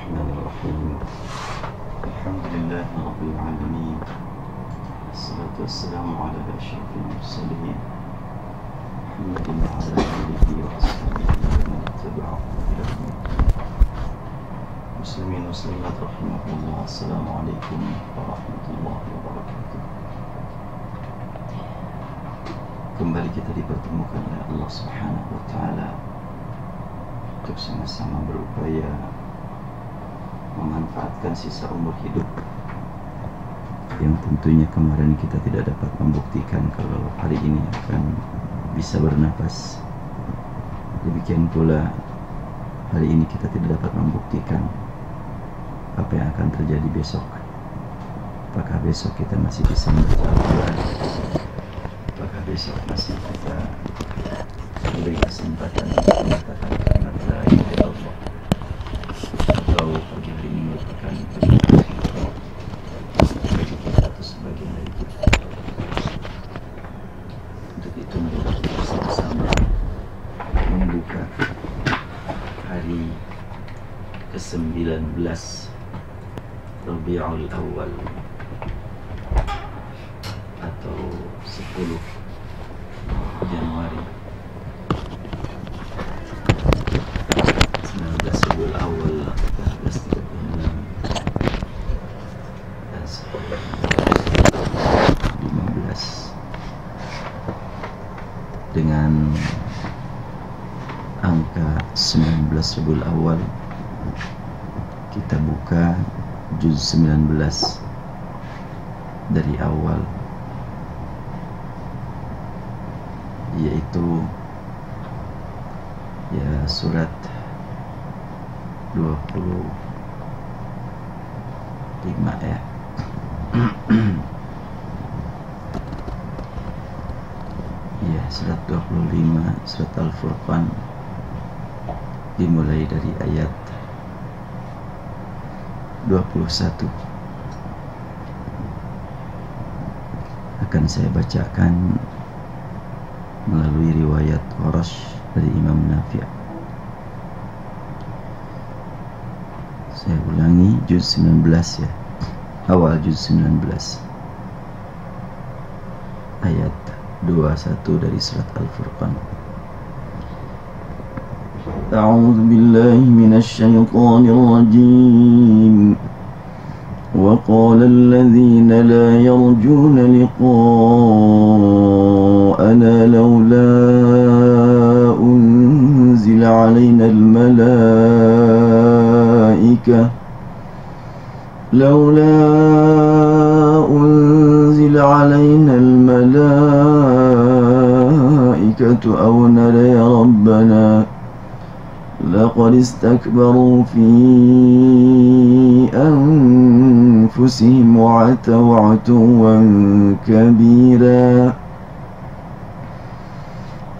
الرحمن الرحيم. الحمد لله رب العالمين، الصلاة والسلام على أشرف المرسلين محمد وعلى آله وأصحابه ومن تبعهم إلى يوم الدين. مسلمين ومسلمات رحمكم الله. السلام عليكم ورحمة الله وبركاته. Kembali kita dipertemukan oleh Allah Subhanahu wa Ta'ala untuk sama-sama berupaya memanfaatkan sisa umur hidup yang tentunya kemarin kita tidak dapat membuktikan kalau hari ini akan bisa bernapas. Demikian pula hari ini kita tidak dapat membuktikan apa yang akan terjadi besok. Apakah besok kita masih bisa membaca Al-Quran? Apakah besok masih kita diberi kesempatan untuk mengatakan kalimat la ilaha illallah? Atau pagi hari ini merupakan bagi kita atau sebagian dari kita. Untuk itu mari kita bersama-sama membuka hari ke-19 Rabiul Awal atau 10 Januari 19 Rabiul Awal 1436 dan 15 dengan angka 19 Rabiul Awal kita buka juz 19 dari awal, yaitu ya surat 25 ya. Ya, surat 25 surat Al-Furqan dimulai dari ayat 21. Akan saya bacakan melalui riwayat Qurash dari Imam Nafi'. Saya ulangi juz 19 ya. Awal juz 19 ayat 21 dari surat Al-Furqan. A'udzu billahi minasy syaithanir rajim. وقال الذين لا يرجون لقاءنا لولا أنزل علينا الملائكة أو نرى ربنا لقد استكبروا في أنفسهم وعتوا عتوا كبيرا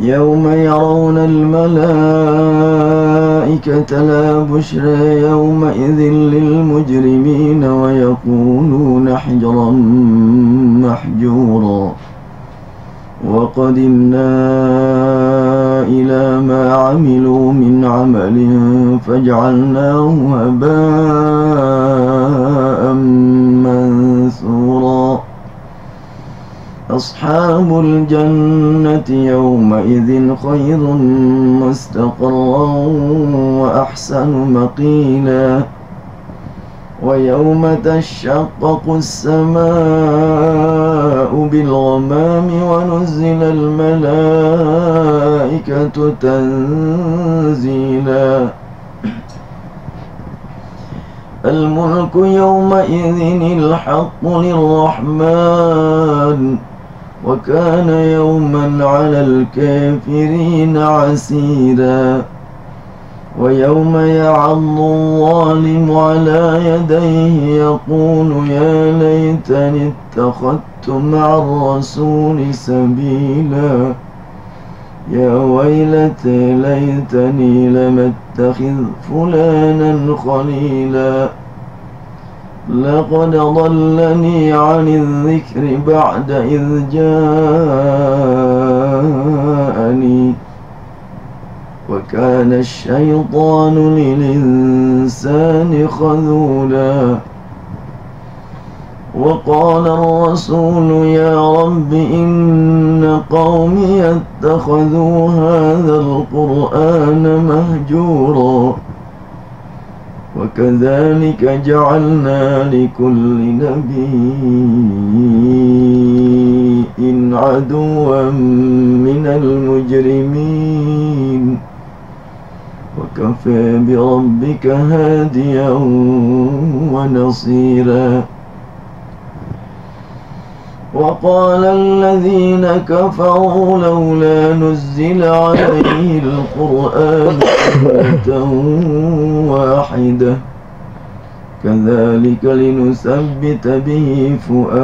يوم يرون الملائكة لا بشرى يومئذ للمجرمين ويقولون حجرا محجورا وقدمنا إلى ما عملوا من عمل فجعلناه هباء منثورا أصحاب الجنة يومئذ خير مستقرا وأحسن مقيلا ويوم تشقق السماء بالغمام ونزل الملائكة تنزيلا الملك يومئذ الحق للرحمن وكان يوما على الكافرين عسيرا ويوم يعض الظالم على يديه يقول يا ليتني اتخذت مع الرسول سبيلا يا ويلتى ليتني لم اتخذ فلانا خليلا لقد ضلني عن الذكر بعد إذ جاءني وكان الشيطان للإنسان خذولا وقال الرسول يا رب إن قومي اتخذوا هذا القرآن مهجورا وكذلك جعلنا لكل نبي عدوا من المجرمين وكفى بربك هاديا ونصيرا وقال الذين كفروا لولا نزل عليه القرآن مرة واحدة كذلك لنثبت به فؤادك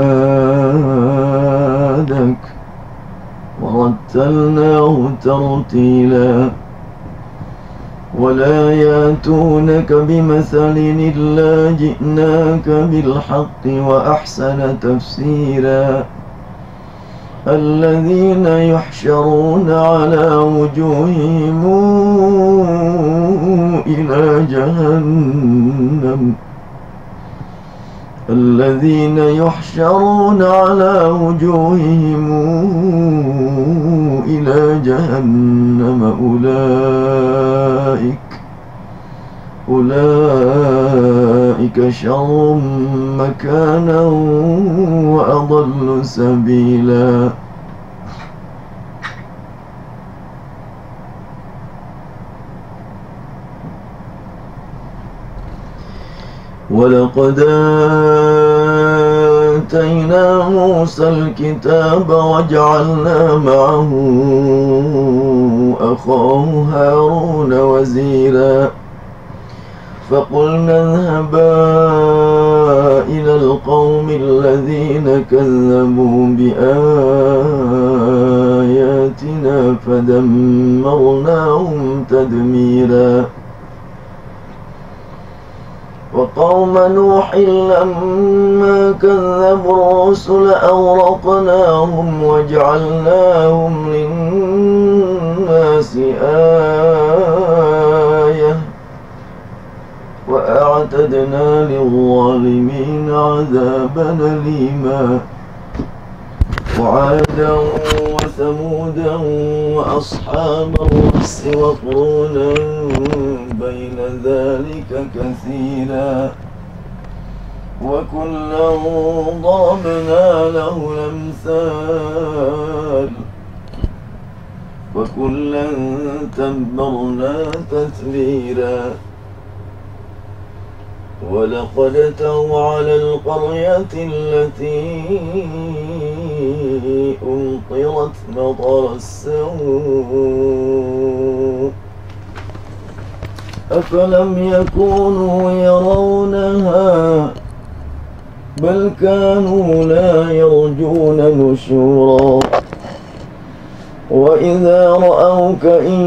ورتلناه ترتيلا ولا ياتونك بمثل إلا جئناك بالحق وأحسن تفسيرا الذين يحشرون على وجوههم إلى جهنم الذين يحشرون على وجوههم إلى جهنم أولئك شر مكانا وأضل سبيلا ولقد آتينا موسى الكتاب وجعلنا معه أخاه هارون وزيرا فقلنا اذهبا إلى القوم الذين كذبوا بآياتنا فدمرناهم تدميرا وقوم نوح لما كذبوا الرسل أغرقناهم وجعلناهم للناس آية وأعتدنا للظالمين عذابا أليما وعادا وثمودا وأصحاب الرس وقرونا بين ذلك كثيرا وكلا ضربنا له الأمثال وكلا تبرنا تتبيرا ولقد أتوا على القرية التي أمطرت مطر السوء أفلم يكونوا يرونها بل كانوا لا يرجون نشورا وإذا رأوك إن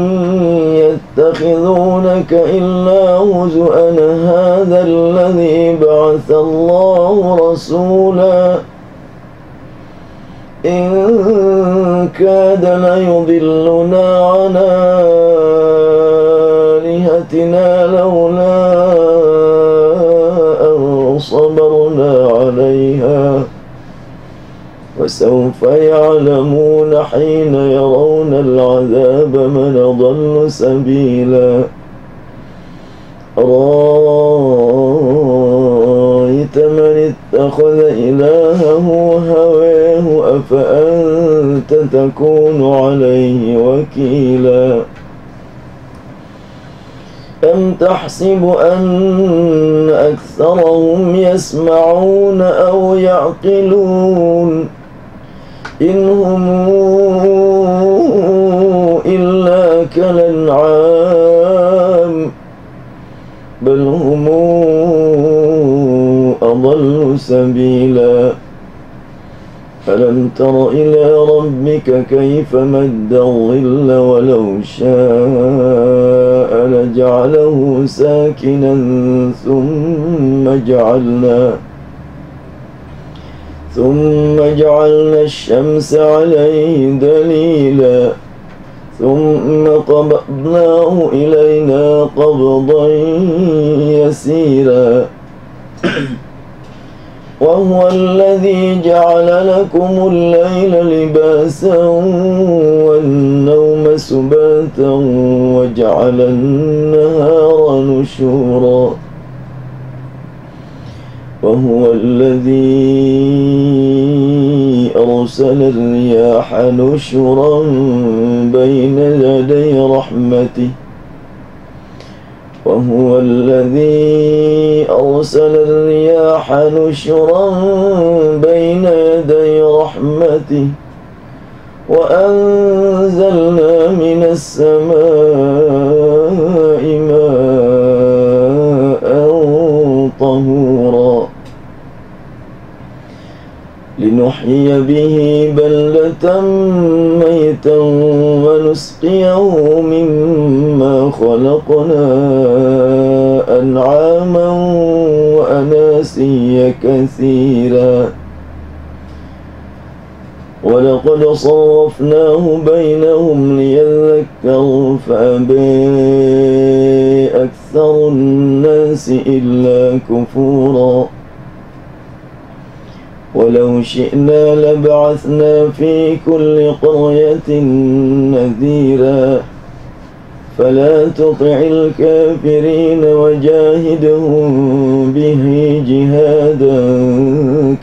يتخذونك إلا هزؤا هذا الذي بعث الله رسولا إن كاد ليضلنا عن آلهتنا لولا أن صبرنا عليها وسوف يعلمون حين يرون العذاب من أضل سبيلا أرأيت من اتخذ إلهه هواه أفأنت تكون عليه وكيلا أم تحسب أن أكثرهم يسمعون أو يعقلون إن هم إلا كالأنعام بل هم أضل سبيلا ألم تر إلى ربك كيف مد الظل ولو شاء لجعله ساكنا ثم جعلنا الشمس عليه دليلا ثم قبضناه إلينا قبضا يسيرا وهو الذي جعل لكم الليل لباسا والنوم سباتا وجعل النهار نشورا وهو الذي أرسل الرياح نشرا بين يدي رحمته وهو الذي أرسل الرياح نشرا بين يدي رحمته وأنزلنا من السماء ماء طهورا لنحيي به بلدة ميتا ونسقيه مما خلقنا أنعاما وأناسيا كثيرا ولقد صرفناه بينهم ليذكروا فأبى أكثر الناس إلا كفورا ولو شئنا لبعثنا في كل قرية نذيرا فلا تطع الكافرين وجاهدهم به جهادا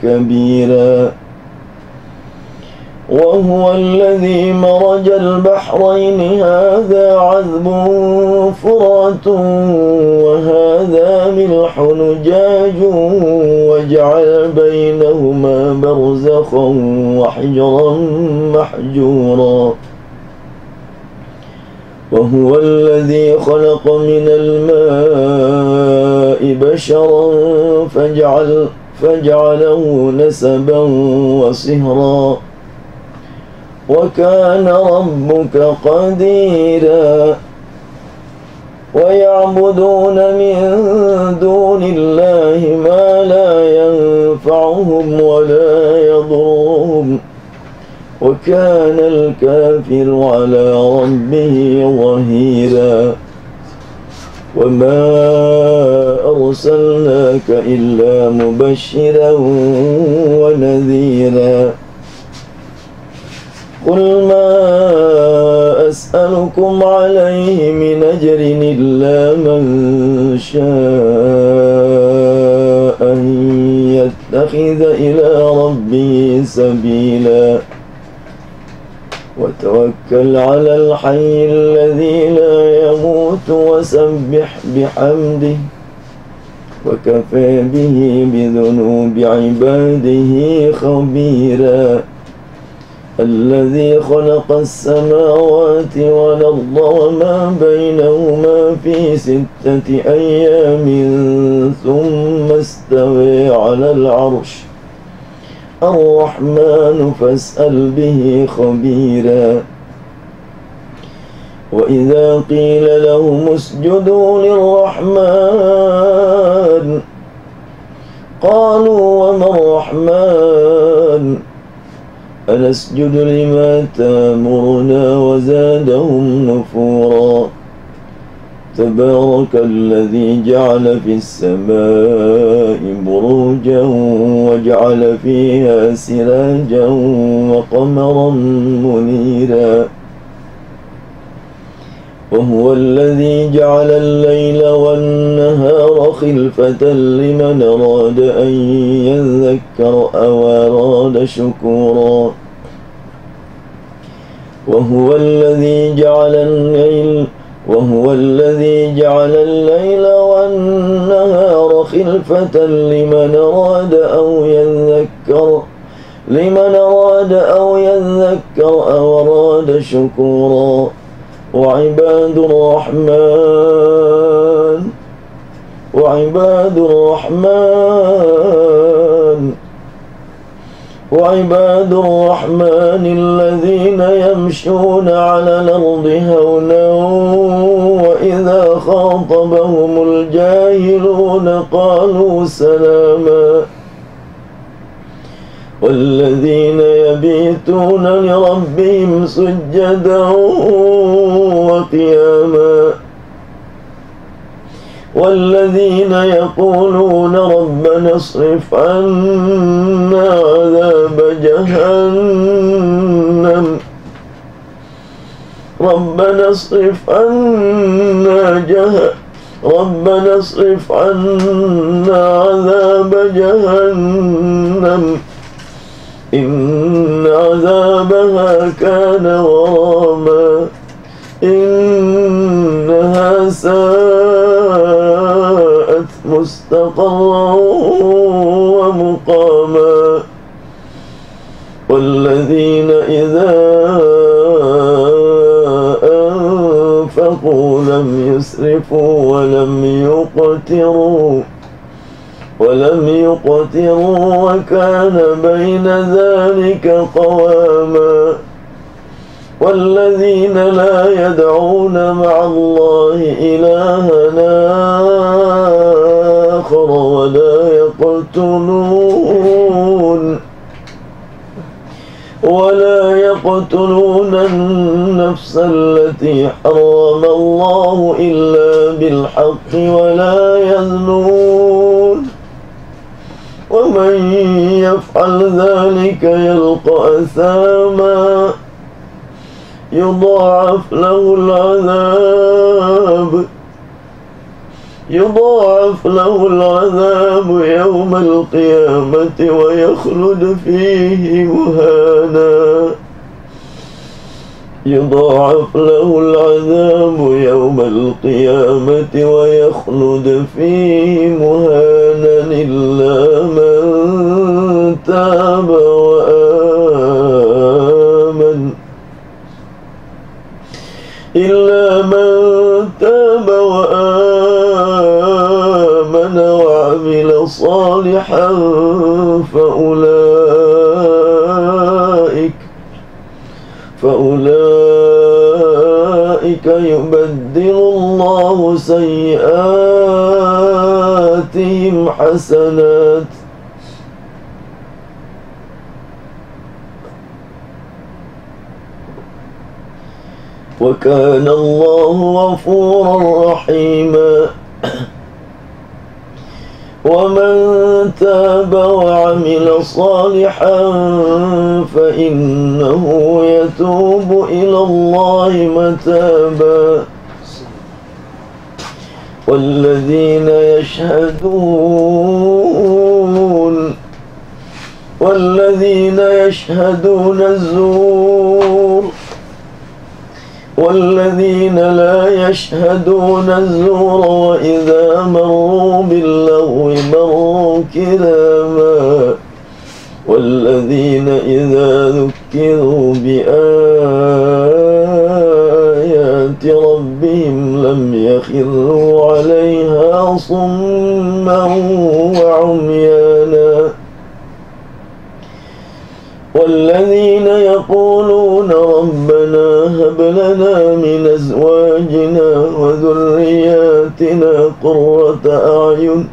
كبيرا وهو الذي مرج البحرين هذا عذب فرات وهذا ملح نجاج وجعل بينهما برزخا وحجرا محجورا وهو الذي خلق من الماء بشرا فجعله نسبا وصهرا وكان ربك قديرا ويعبدون من دون الله ما لا ينفعهم ولا يضرهم وكان الكافر على ربه ظهيرا وما أرسلناك إلا مبشرا ونذيرا قل ما أسألكم عليه من أجر إلا من شاء أن يتخذ إلى ربه سبيلا وتوكل على الحي الذي لا يموت وسبح بحمده وكفى به بذنوب عباده خبيرا الذي خلق السماوات والأرض وما بينهما في 6 أيام ثم استوى على العرش الرحمن فاسأل به خبيرا وإذا قيل لهم اسجدوا للرحمن قالوا وما الرحمن أنسجد لما تأمرنا وزادهم نفورا تبارك الذي جعل في السماء بروجا وجعل فيها سراجا وقمرا منيرا وهو الذي جعل الليل والنهار خلفة لمن أراد أن يذكر أو أراد شكورا وهو الذي جعل الليل والنهار خلفة لمن أراد أو يذكر أو أراد شكورا وعباد الرحمن الذين يمشون على الأرض هونا وإذا خاطبهم الجاهلون قالوا سلاما والذين يبيتون لربهم سجدا وقياما والذين يقولون ربنا اصرف عنا عذاب جهنم ربنا اصرف عنا عذاب جهنم إن عذابها كان غراما إنها ساءت مستقرا ومقاما والذين إذا أنفقوا لم يسرفوا ولم يقتروا وكان بين ذلك قواما والذين لا يدعون مع الله إلها آخر ولا يقتلون النفس التي حرم الله إلا بالحق ولا يزنون ومن يفعل ذلك يلقى أثاما يضاعف له العذاب يوم القيامة ويخلد فيه مهانا يضاعف له العذاب يوم القيامة ويخلد فيه مهانا إلا من تاب وآمن وعمل صالحا فأولئك يبدل الله سيئاتهم حسنات وكان الله غفورا رحيما ومن تاب وعمل صالحا فإنه يتوب إلى الله متابا والذين يشهدون الزور والذين لا يشهدون الزور وإذا مروا باللغو مروا كراما والذين إذا ذكروا بآيات ربهم لم يخروا عليها صما وعميانا والذين يقولون ربنا هب لنا من أزواجنا وذرياتنا قرة أعين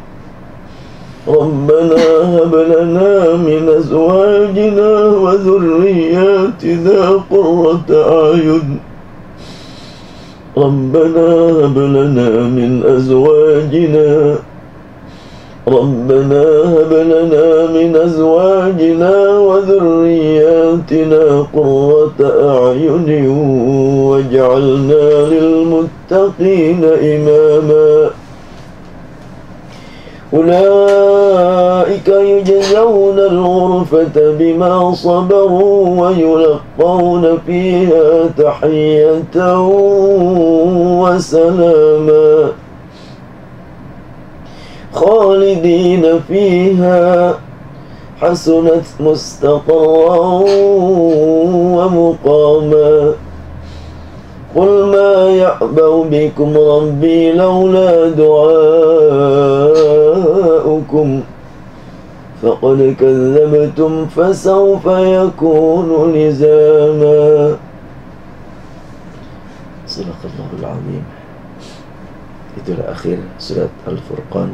ربنا هب لنا من أزواجنا وذرياتنا قرة أعين ربنا هب لنا من أزواجنا وذرياتنا قرة أعين واجعلنا للمتقين إماما أولئك يجزون الغرفة بما صبروا ويلقون فيها تحية وسلاما خالدين فيها حسنت مستقرا ومقاما قل ما يعبأ بكم ربي لولا دعاؤكم فقد كذبتم فسوف يكون لزاما صدق الله العظيم. Itulah akhir surat Al-Furqan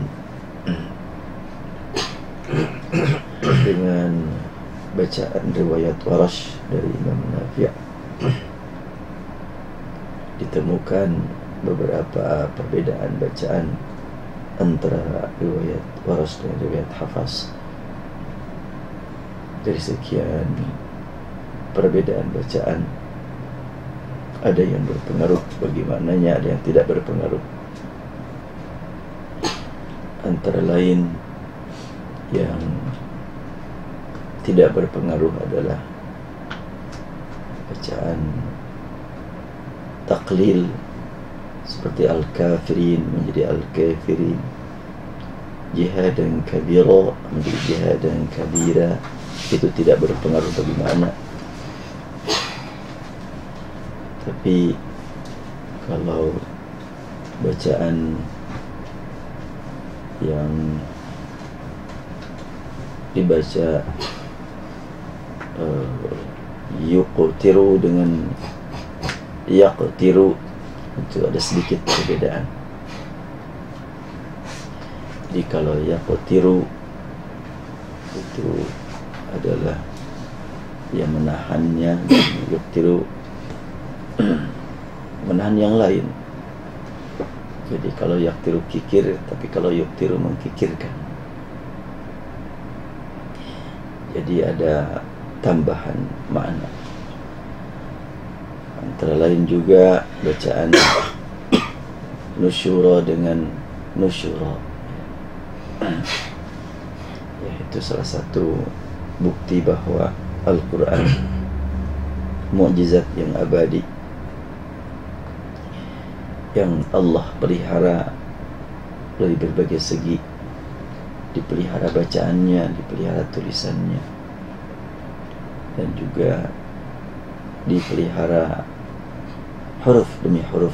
dengan bacaan riwayat Warash dari Imam Nafi', ditemukan beberapa perbedaan bacaan antara riwayat Warash dan riwayat Hafs. Dari sekian perbedaan bacaan, ada yang berpengaruh bagi maknanya, ada yang tidak berpengaruh. Antara lain yang tidak berpengaruh adalah bacaan taklil seperti al-kafirin menjadi al-kafirin, jihadan kabira menjadi jihadan kabira. Itu tidak berpengaruh bagi makna. Tapi kalau bacaan yang dibaca yuqtiru dengan yaqtiru, itu ada sedikit perbedaan. Jadi kalau yaqtiru itu adalah yang menahannya, dan yuqtiru menahan yang lain. Jadi kalau yaqtiru kikir, tapi kalau yuqtiru mengkikirkan. Jadi ada tambahan makna. Antara lain juga bacaan nusyura dengan nusyura, yaitu salah satu bukti bahwa Al-Quran mukjizat yang abadi, yang Allah pelihara dari berbagai segi. Dipelihara bacaannya, dipelihara tulisannya, dan juga dipelihara huruf demi huruf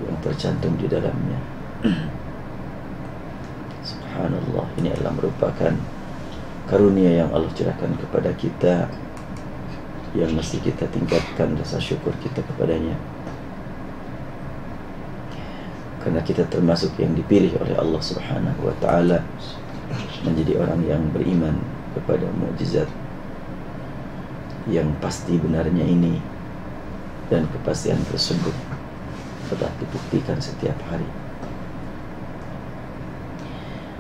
yang tercantum di dalamnya. Subhanallah, ini adalah merupakan karunia yang Allah curahkan kepada kita, yang mesti kita tingkatkan rasa syukur kita kepadanya, karena kita termasuk yang dipilih oleh Allah Subhanahu wa ta'ala menjadi orang yang beriman kepada mukjizat yang pasti benarnya ini, dan kepastian tersebut telah dibuktikan setiap hari.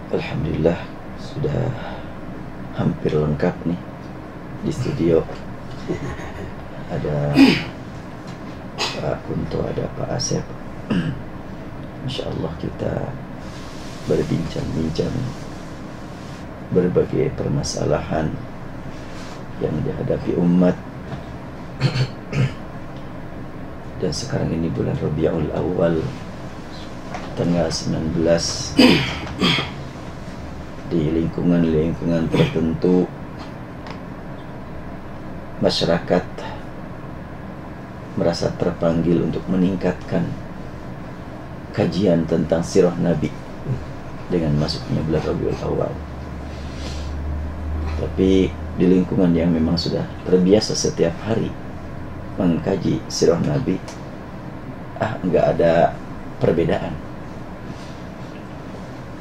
Alhamdulillah, sudah hampir lengkap nih di studio. Ada Pak Kunto, ada Pak Asep. InsyaAllah kita berbincang-bincang berbagai permasalahan yang dihadapi umat. Dan sekarang ini bulan Rabiul Awal, tanggal 19, di lingkungan-lingkungan tertentu masyarakat merasa terpanggil untuk meningkatkan kajian tentang sirah Nabi dengan masuknya bulan Rabiul Awal. Tapi di lingkungan yang memang sudah terbiasa setiap hari mengkaji sirah Nabi, enggak ada perbedaan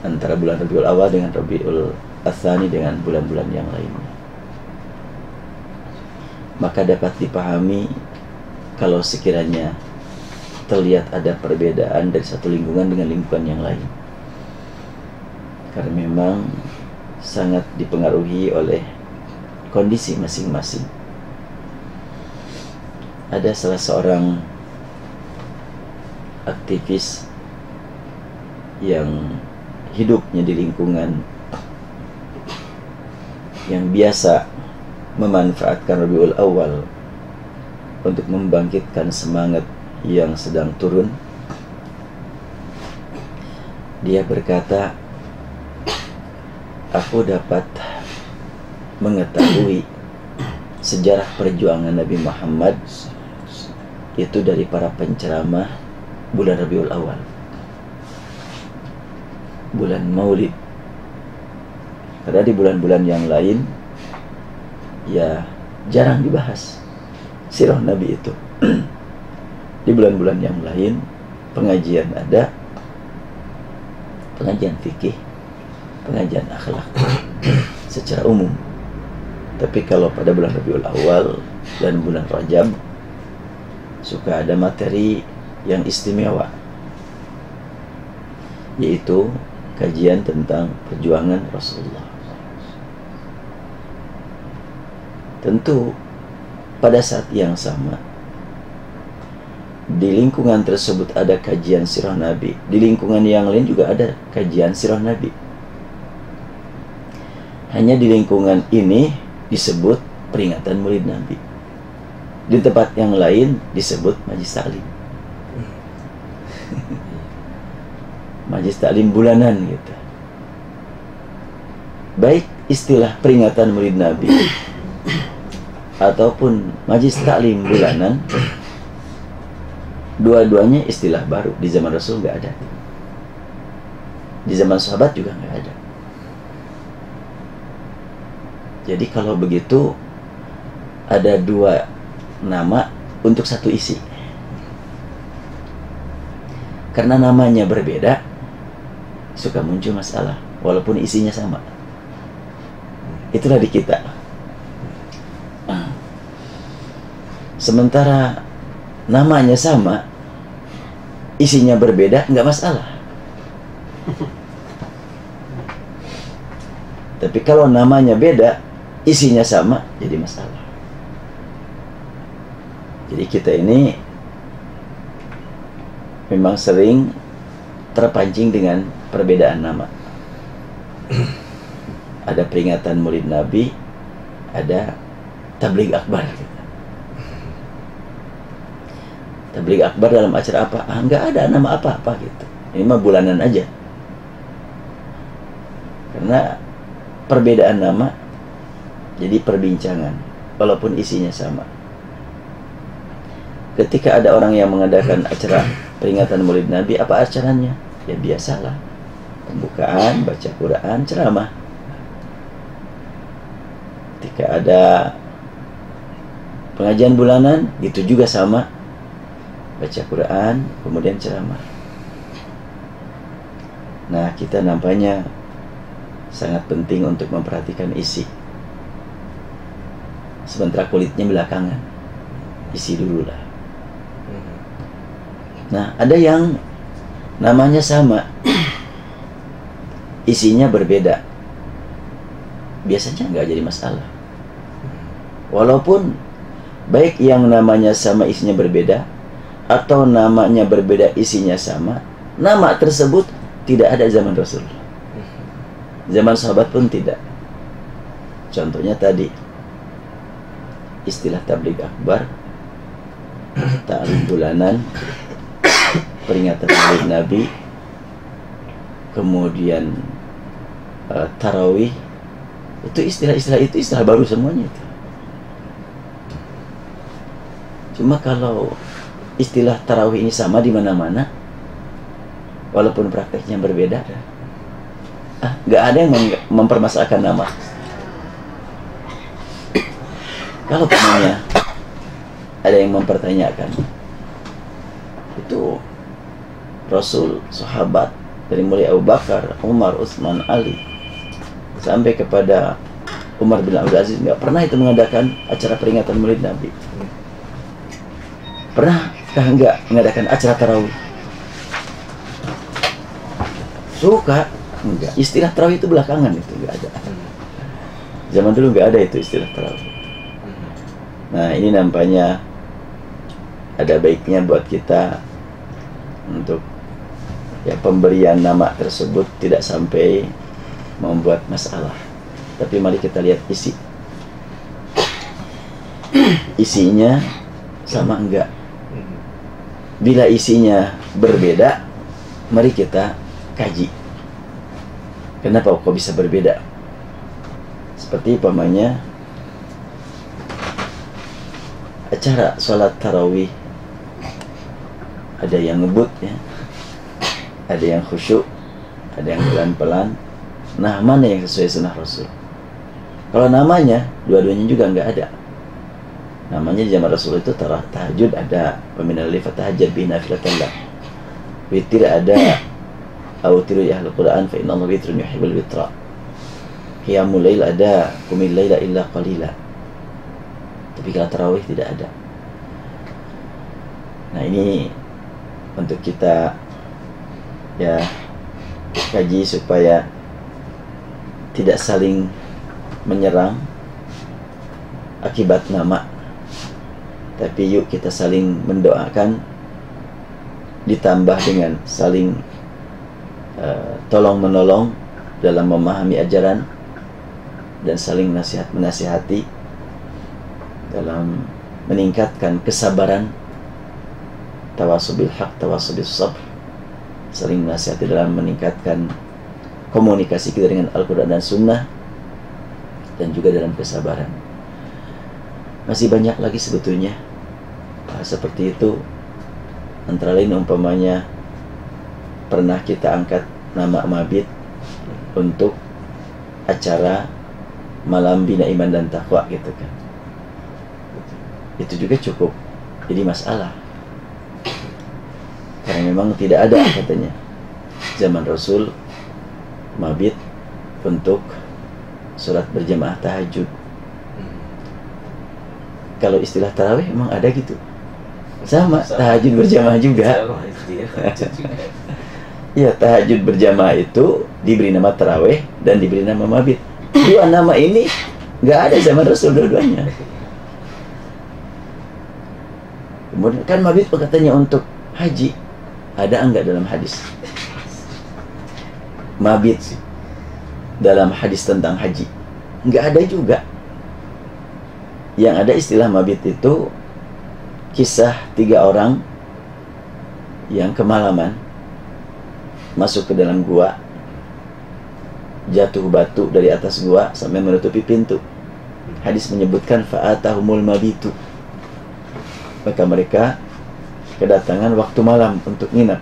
antara bulan Rabiul Awal dengan Rabiul Tsani dengan bulan-bulan yang lainnya. Maka dapat dipahami kalau sekiranya terlihat ada perbedaan dari satu lingkungan dengan lingkungan yang lain, karena memang sangat dipengaruhi oleh kondisi masing-masing. Ada salah seorang aktivis yang hidupnya di lingkungan yang biasa memanfaatkan Rabiul Awal untuk membangkitkan semangat yang sedang turun. Dia berkata, aku dapat mengetahui sejarah perjuangan Nabi Muhammad itu dari para penceramah bulan Rabiul Awal, bulan Maulid. Karena di bulan-bulan yang lain ya jarang dibahas sirah Nabi itu. Di bulan-bulan yang lain pengajian ada, pengajian fikih, pengajian akhlak secara umum. Tapi kalau pada bulan Rabiul Awal dan bulan Rajab suka ada materi yang istimewa, yaitu kajian tentang perjuangan Rasulullah. Tentu pada saat yang sama di lingkungan tersebut ada kajian sirah Nabi, di lingkungan yang lain juga ada kajian sirah Nabi. Hanya di lingkungan ini disebut peringatan Maulid Nabi, di tempat yang lain disebut majlis taklim. Majlis taklim bulanan gitu. Baik istilah peringatan Maulid Nabi ataupun majlis taklim bulanan, dua-duanya istilah baru. Di zaman Rasul nggak ada, di zaman sahabat juga nggak ada. Jadi kalau begitu ada dua nama untuk satu isi. Karena namanya berbeda, suka muncul masalah walaupun isinya sama. Itulah di kita. Sementara namanya sama, isinya berbeda, nggak masalah. Tapi kalau namanya beda, isinya sama, jadi masalah. Jadi kita ini memang sering terpancing dengan perbedaan nama. Ada peringatan Maulid Nabi, ada tabligh akbar. Tabligh akbar dalam acara apa? Nggak ada nama apa-apa gitu. Ini mah bulanan aja. Karena perbedaan nama jadi perbincangan walaupun isinya sama. Ketika ada orang yang mengadakan acara peringatan Maulid Nabi, apa acaranya? Ya biasalah, pembukaan, baca Quran, ceramah. Ketika ada pengajian bulanan, gitu juga sama, baca Quran, kemudian ceramah. Nah, kita nampaknya sangat penting untuk memperhatikan isi. Sementara kulitnya belakangan, isi dulu lah. Nah, ada yang namanya sama, isinya berbeda, biasanya nggak jadi masalah. Walaupun baik yang namanya sama isinya berbeda, atau namanya berbeda isinya sama, nama tersebut tidak ada zaman Rasul, zaman sahabat pun tidak. Contohnya tadi istilah tabligh akbar, ta'lim bulanan, peringatan Maulid Nabi, kemudian tarawih, itu istilah-istilah itu istilah baru semuanya itu. Cuma kalau istilah tarawih ini sama di mana-mana, walaupun prakteknya berbeda, nggak ada yang mempermasalahkan nama. Kalau namanya ada yang mempertanyakan, itu Rasul, sahabat, dari mulai Abu Bakar, Umar, Utsman, Ali, sampai kepada Umar bin Abdul Aziz, nggak pernah itu mengadakan acara peringatan Maulid Nabi. Pernahkah nggak mengadakan acara tarawih? Suka? Enggak. Istilah tarawih itu belakangan, itu nggak ada. Zaman dulu nggak ada itu istilah tarawih. Nah, ini nampaknya ada baiknya buat kita untuk ya pemberian nama tersebut tidak sampai membuat masalah. Tapi mari kita lihat isi. Isinya sama enggak? Bila isinya berbeda, mari kita kaji. Kenapa kok bisa berbeda? Seperti umpamanya acara sholat tarawih, ada yang ngebut ya, ada yang khusyuk, ada yang pelan-pelan. Nah, mana yang sesuai sunnah Rasul? Kalau namanya, dua-duanya juga nggak ada. Namanya di zaman Rasul itu tahajud ada, peminal li fatahajjad bi nafilatillah. Witir ada, awtiru ya al-Quran fa inna Allah witrun yuhibbul witra. qiyamul lail ada, qumil laila illa qalila. Tapi kalau tarawih tidak ada. Nah, ini untuk kita ya kaji supaya tidak saling menyerang akibat nama, tapi yuk kita saling mendoakan, ditambah dengan saling tolong menolong dalam memahami ajaran dan saling menasihati dalam meningkatkan kesabaran, tawasubil haq, tawasubil sabr, saling menasihati dalam meningkatkan komunikasi kita dengan Al-Quran dan Sunnah, dan juga dalam kesabaran. Masih banyak lagi sebetulnya seperti itu. Antara lain umpamanya pernah kita angkat nama mabit untuk acara malam bina iman dan taqwa gitu kan. Itu juga cukup jadi masalah, karena memang tidak ada katanya zaman Rasul mabit untuk sholat berjamaah tahajud. Kalau istilah tarawih memang ada gitu, sama tahajud berjamaah juga. Iya, tahajud berjamaah itu diberi nama tarawih dan diberi nama mabit. Dua nama ini nggak ada zaman Rasul dua-duanya. Kemudian kan mabit katanya untuk haji, ada enggak dalam hadis mabit dalam hadis tentang haji? Nggak ada juga. Yang ada istilah mabit itu kisah 3 orang yang kemalaman masuk ke dalam gua, jatuh batu dari atas gua sampai menutupi pintu. Hadis menyebutkan fa'atahumul mabitu, maka mereka kedatangan waktu malam untuk nginap.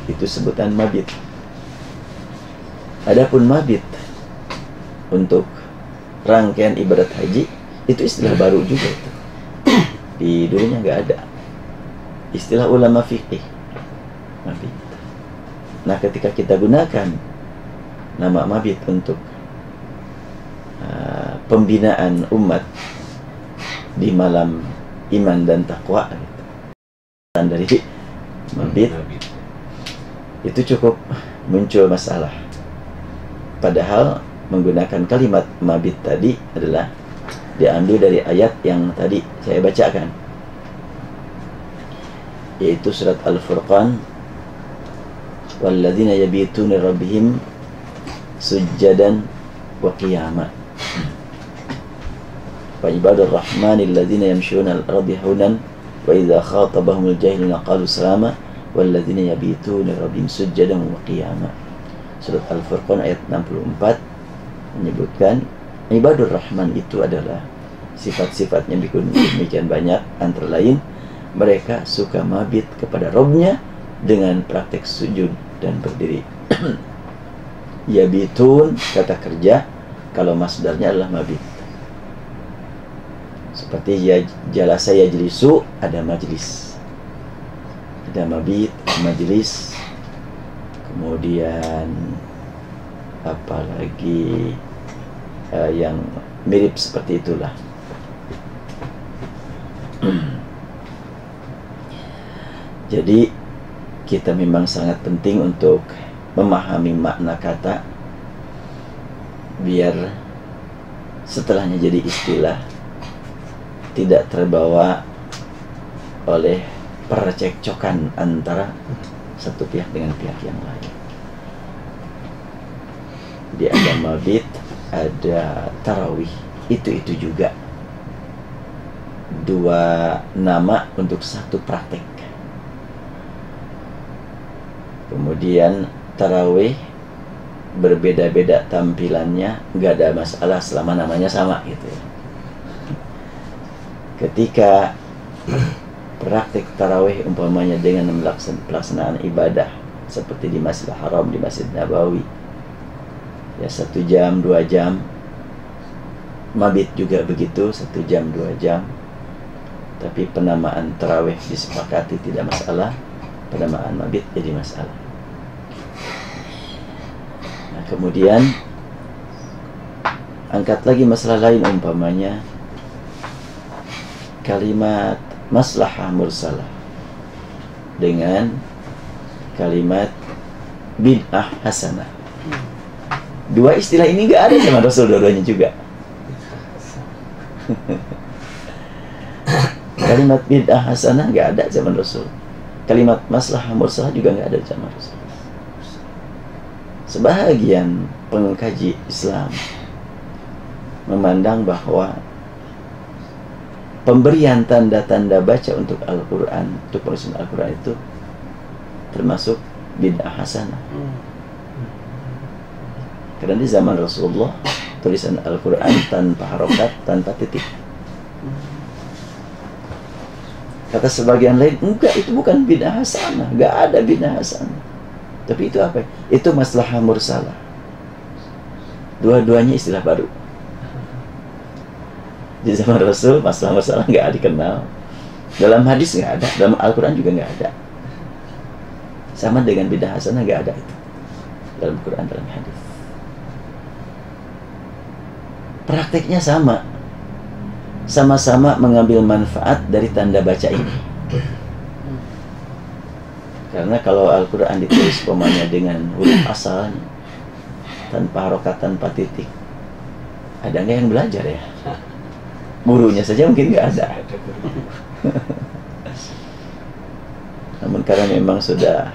Itu sebutan mabit. Adapun mabit untuk rangkaian ibadat haji itu istilah baru juga itu. Di dulunya nggak ada. Istilah ulama fikih mabit. Nah, ketika kita gunakan nama mabit untuk pembinaan umat di malam iman dan takwa gitu, dan dari mabit itu cukup muncul masalah. Padahal menggunakan kalimat mabit tadi adalah diambil dari ayat yang tadi saya bacakan, yaitu surat Al-Furqan, walladzina yabituna rabbihim sujjadan wa qiyama wa ibadur rahmanil ladzina yamshuna al-ardi haunan wa idza khatabahumul jahiluna qalu salama walladzina yabituna rabbihim sujjadan wa qiyama. Surat Al-Furqan ayat 64 menyebutkan ibadur rahman itu adalah sifat-sifatnya demikian banyak, antara lain mereka suka mabit kepada Rabbnya dengan praktek sujud dan berdiri. Yabitun kata kerja, kalau masdarnya adalah mabit. Seperti ya jalasa yajlisu, ada majlis, ada mabit, majlis. Kemudian apalagi yang mirip seperti itulah. Jadi kita memang sangat penting untuk memahami makna kata, biar setelahnya jadi istilah tidak terbawa oleh percekcokan antara satu pihak dengan pihak yang lain. Jadi ada mabit, ada tarawih, itu juga dua nama untuk satu praktek. Kemudian tarawih berbeda-beda tampilannya, nggak ada masalah selama namanya sama gitu ya. Ketika praktek tarawih umpamanya dengan pelaksanaan ibadah seperti di Masjidil Haram, di Masjid Nabawi, ya 1 jam 2 jam. Mabit juga begitu, 1 jam 2 jam. Tapi penamaan tarawih disepakati tidak masalah, penamaan mabit jadi masalah. Nah, kemudian angkat lagi masalah lain, umpamanya kalimat maslahah mursalah dengan kalimat bid'ah hasanah. Dua istilah ini nggak ada sama Rasul dua-duanya juga. Kalimat bid'ah hasanah nggak ada zaman Rasul. Kalimat maslahah mursalah juga nggak ada zaman Rasul. Sebahagian pengkaji Islam memandang bahwa pemberian tanda-tanda baca untuk Al-Quran, untuk penulisan Al-Quran itu termasuk bid'ah hasanah. Karena di zaman Rasulullah tulisan Al-Quran tanpa harokat, tanpa titik. Kata sebagian lain, enggak, itu bukan bid'ah hasanah, enggak ada bid'ah hasanah. Tapi itu apa? Itu maslahah mursalah. Dua-duanya istilah baru. Di zaman Rasul maslahah mursalah enggak dikenal. Dalam hadis enggak ada, dalam Al-Quran juga enggak ada. Sama dengan bid'ah hasanah enggak ada itu dalam Quran, dalam hadis. Prakteknya sama. Sama-sama mengambil manfaat dari tanda baca ini. Karena kalau Al-Quran ditulis umpamanya dengan huruf asalnya, tanpa harokat, tanpa titik, ada nggak yang belajar ya? Gurunya saja mungkin nggak ada. Namun karena memang sudah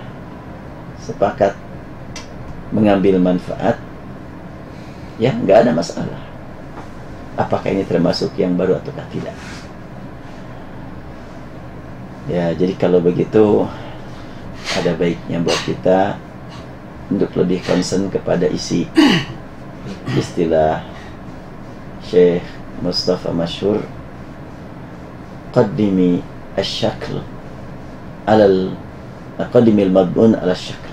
sepakat mengambil manfaat, ya nggak ada masalah. Apakah ini termasuk yang baru ataukah tidak? Ya, jadi kalau begitu ada baiknya buat kita untuk lebih concern kepada isi. Istilah Syekh Mustafa Masyhur, qaddimi asy-syakl alal qaddimil mad'un ala syakl.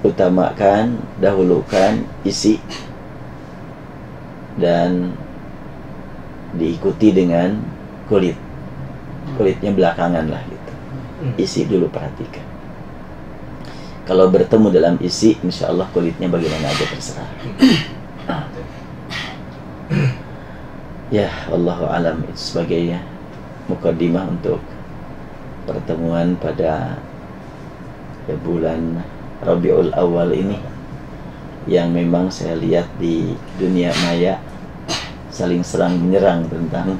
Utamakan, dahulukan isi dan diikuti dengan kulit. Kulitnya belakangan lah gitu. Isi dulu perhatikan. Kalau bertemu dalam isi, insya Allah kulitnya bagaimana aja terserah. Ya, wallahu alam. Itu sebagai mukaddimah untuk pertemuan pada bulan Rabiul Awal ini, yang memang saya lihat di dunia maya saling serang menyerang tentang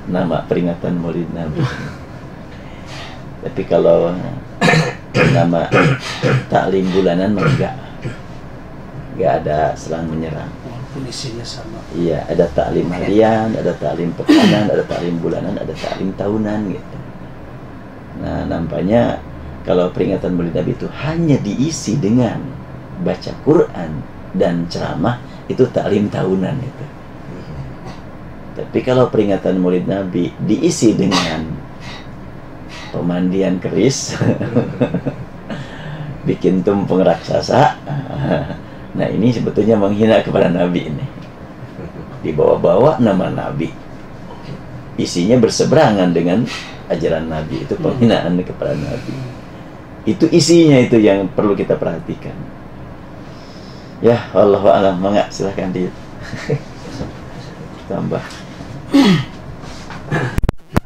nama peringatan Maulid Nabi. Tapi kalau nama taklim bulanan enggak ada serang menyerang. Walaupun isinya sama. Iya, ada taklim harian, ada taklim pekanan, ada taklim bulanan, ada taklim tahunan gitu. Nah, nampaknya kalau peringatan Maulid Nabi itu hanya diisi dengan baca Quran dan ceramah, itu taklim tahunan itu. Tapi kalau peringatan Maulid Nabi diisi dengan pemandian keris, bikin tumpeng raksasa, nah ini sebetulnya menghina kepada Nabi ini. Dibawa-bawa nama Nabi, isinya berseberangan dengan ajaran Nabi, itu penghinaan kepada Nabi. Itu isinya itu yang perlu kita perhatikan. Ya, wallahu a'lam. Mangga, silahkan tambah.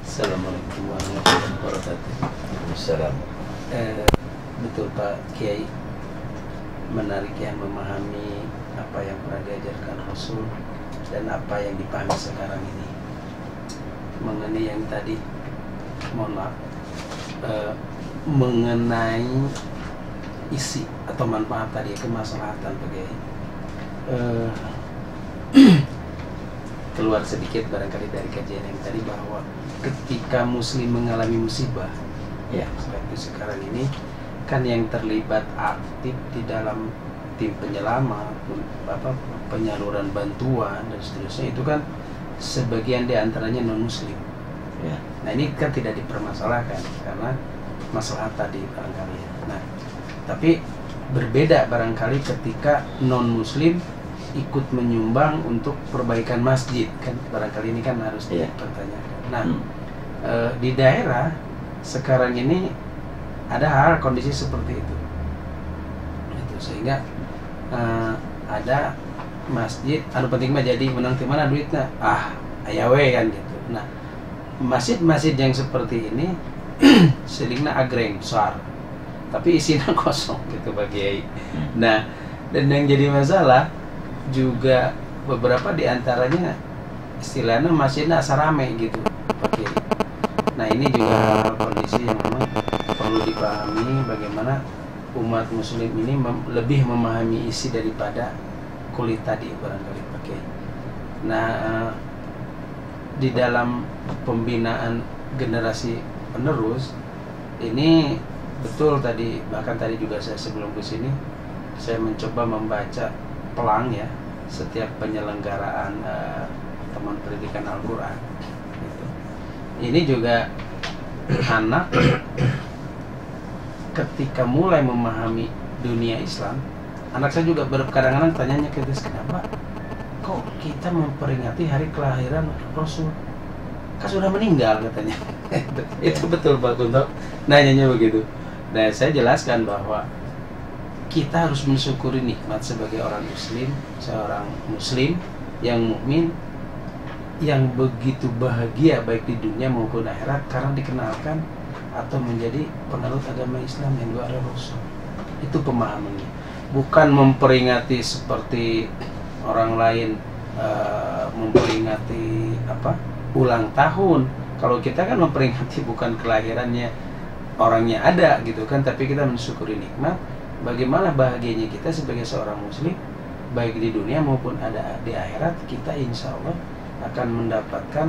Assalamualaikum warahmatullahi wabarakatuh. Waalaikumsalam. Betul Pak Kiai, menarik ya memahami apa yang pernah diajarkan Rasul dan apa yang dipahami sekarang ini. Mengenai yang tadi, mohon maaf, mengenai isi atau manfaat tadi, kemaslahatan Pak Kiai. Keluar sedikit barangkali dari kajian yang tadi, bahwa ketika muslim mengalami musibah, ya seperti sekarang ini kan yang terlibat aktif di dalam tim penyelamat, penyaluran bantuan dan seterusnya, itu kan sebagian di antaranya non muslim. Ya. Nah ini kan tidak dipermasalahkan karena masalah tadi barangkali. Nah tapi berbeda barangkali ketika non muslim ikut menyumbang untuk perbaikan masjid, kan barangkali ini kan harus dipertanyakan. Nah di daerah sekarang ini ada hal kondisi seperti itu, sehingga ada masjid anu penting mah jadi menang di mana duitnya aya we kan gitu. Nah, masjid-masjid yang seperti ini selingna agreng besar tapi isinya kosong gitu Pak Kiai. Nah, dan yang jadi masalah juga beberapa diantaranya istilahnya masjidnya asa rame gitu Pak Kiai. Nah, ini juga kondisi yang memang perlu dipahami bagaimana umat muslim ini lebih memahami isi daripada kulit tadi barangkali Pak Kiai. Nah, di dalam pembinaan generasi penerus ini betul tadi, bahkan tadi juga saya sebelum ke sini saya mencoba membaca pelang ya setiap penyelenggaraan teman pendidikan Al-Qur'an gitu. Ini juga anak ketika mulai memahami dunia Islam, anak saya juga kadang-kadang tanyanya ke dia, kenapa kok kita memperingati hari kelahiran Rasul? Kan sudah meninggal katanya. Itu betul Pak Kunto, nanyanya begitu. Nah, saya jelaskan bahwa kita harus mensyukuri nikmat sebagai orang muslim, seorang muslim yang mukmin yang begitu bahagia baik di dunia maupun akhirat karena dikenalkan atau menjadi penganut agama Islam yang dua ada Rasul. Itu pemahamannya. Bukan memperingati seperti orang lain memperingati ulang tahun. Kalau kita kan memperingati bukan kelahirannya orangnya ada gitu kan, tapi kita mensyukuri nikmat bagaimana bahagianya kita sebagai seorang muslim baik di dunia maupun ada di akhirat. Kita insya Allah akan mendapatkan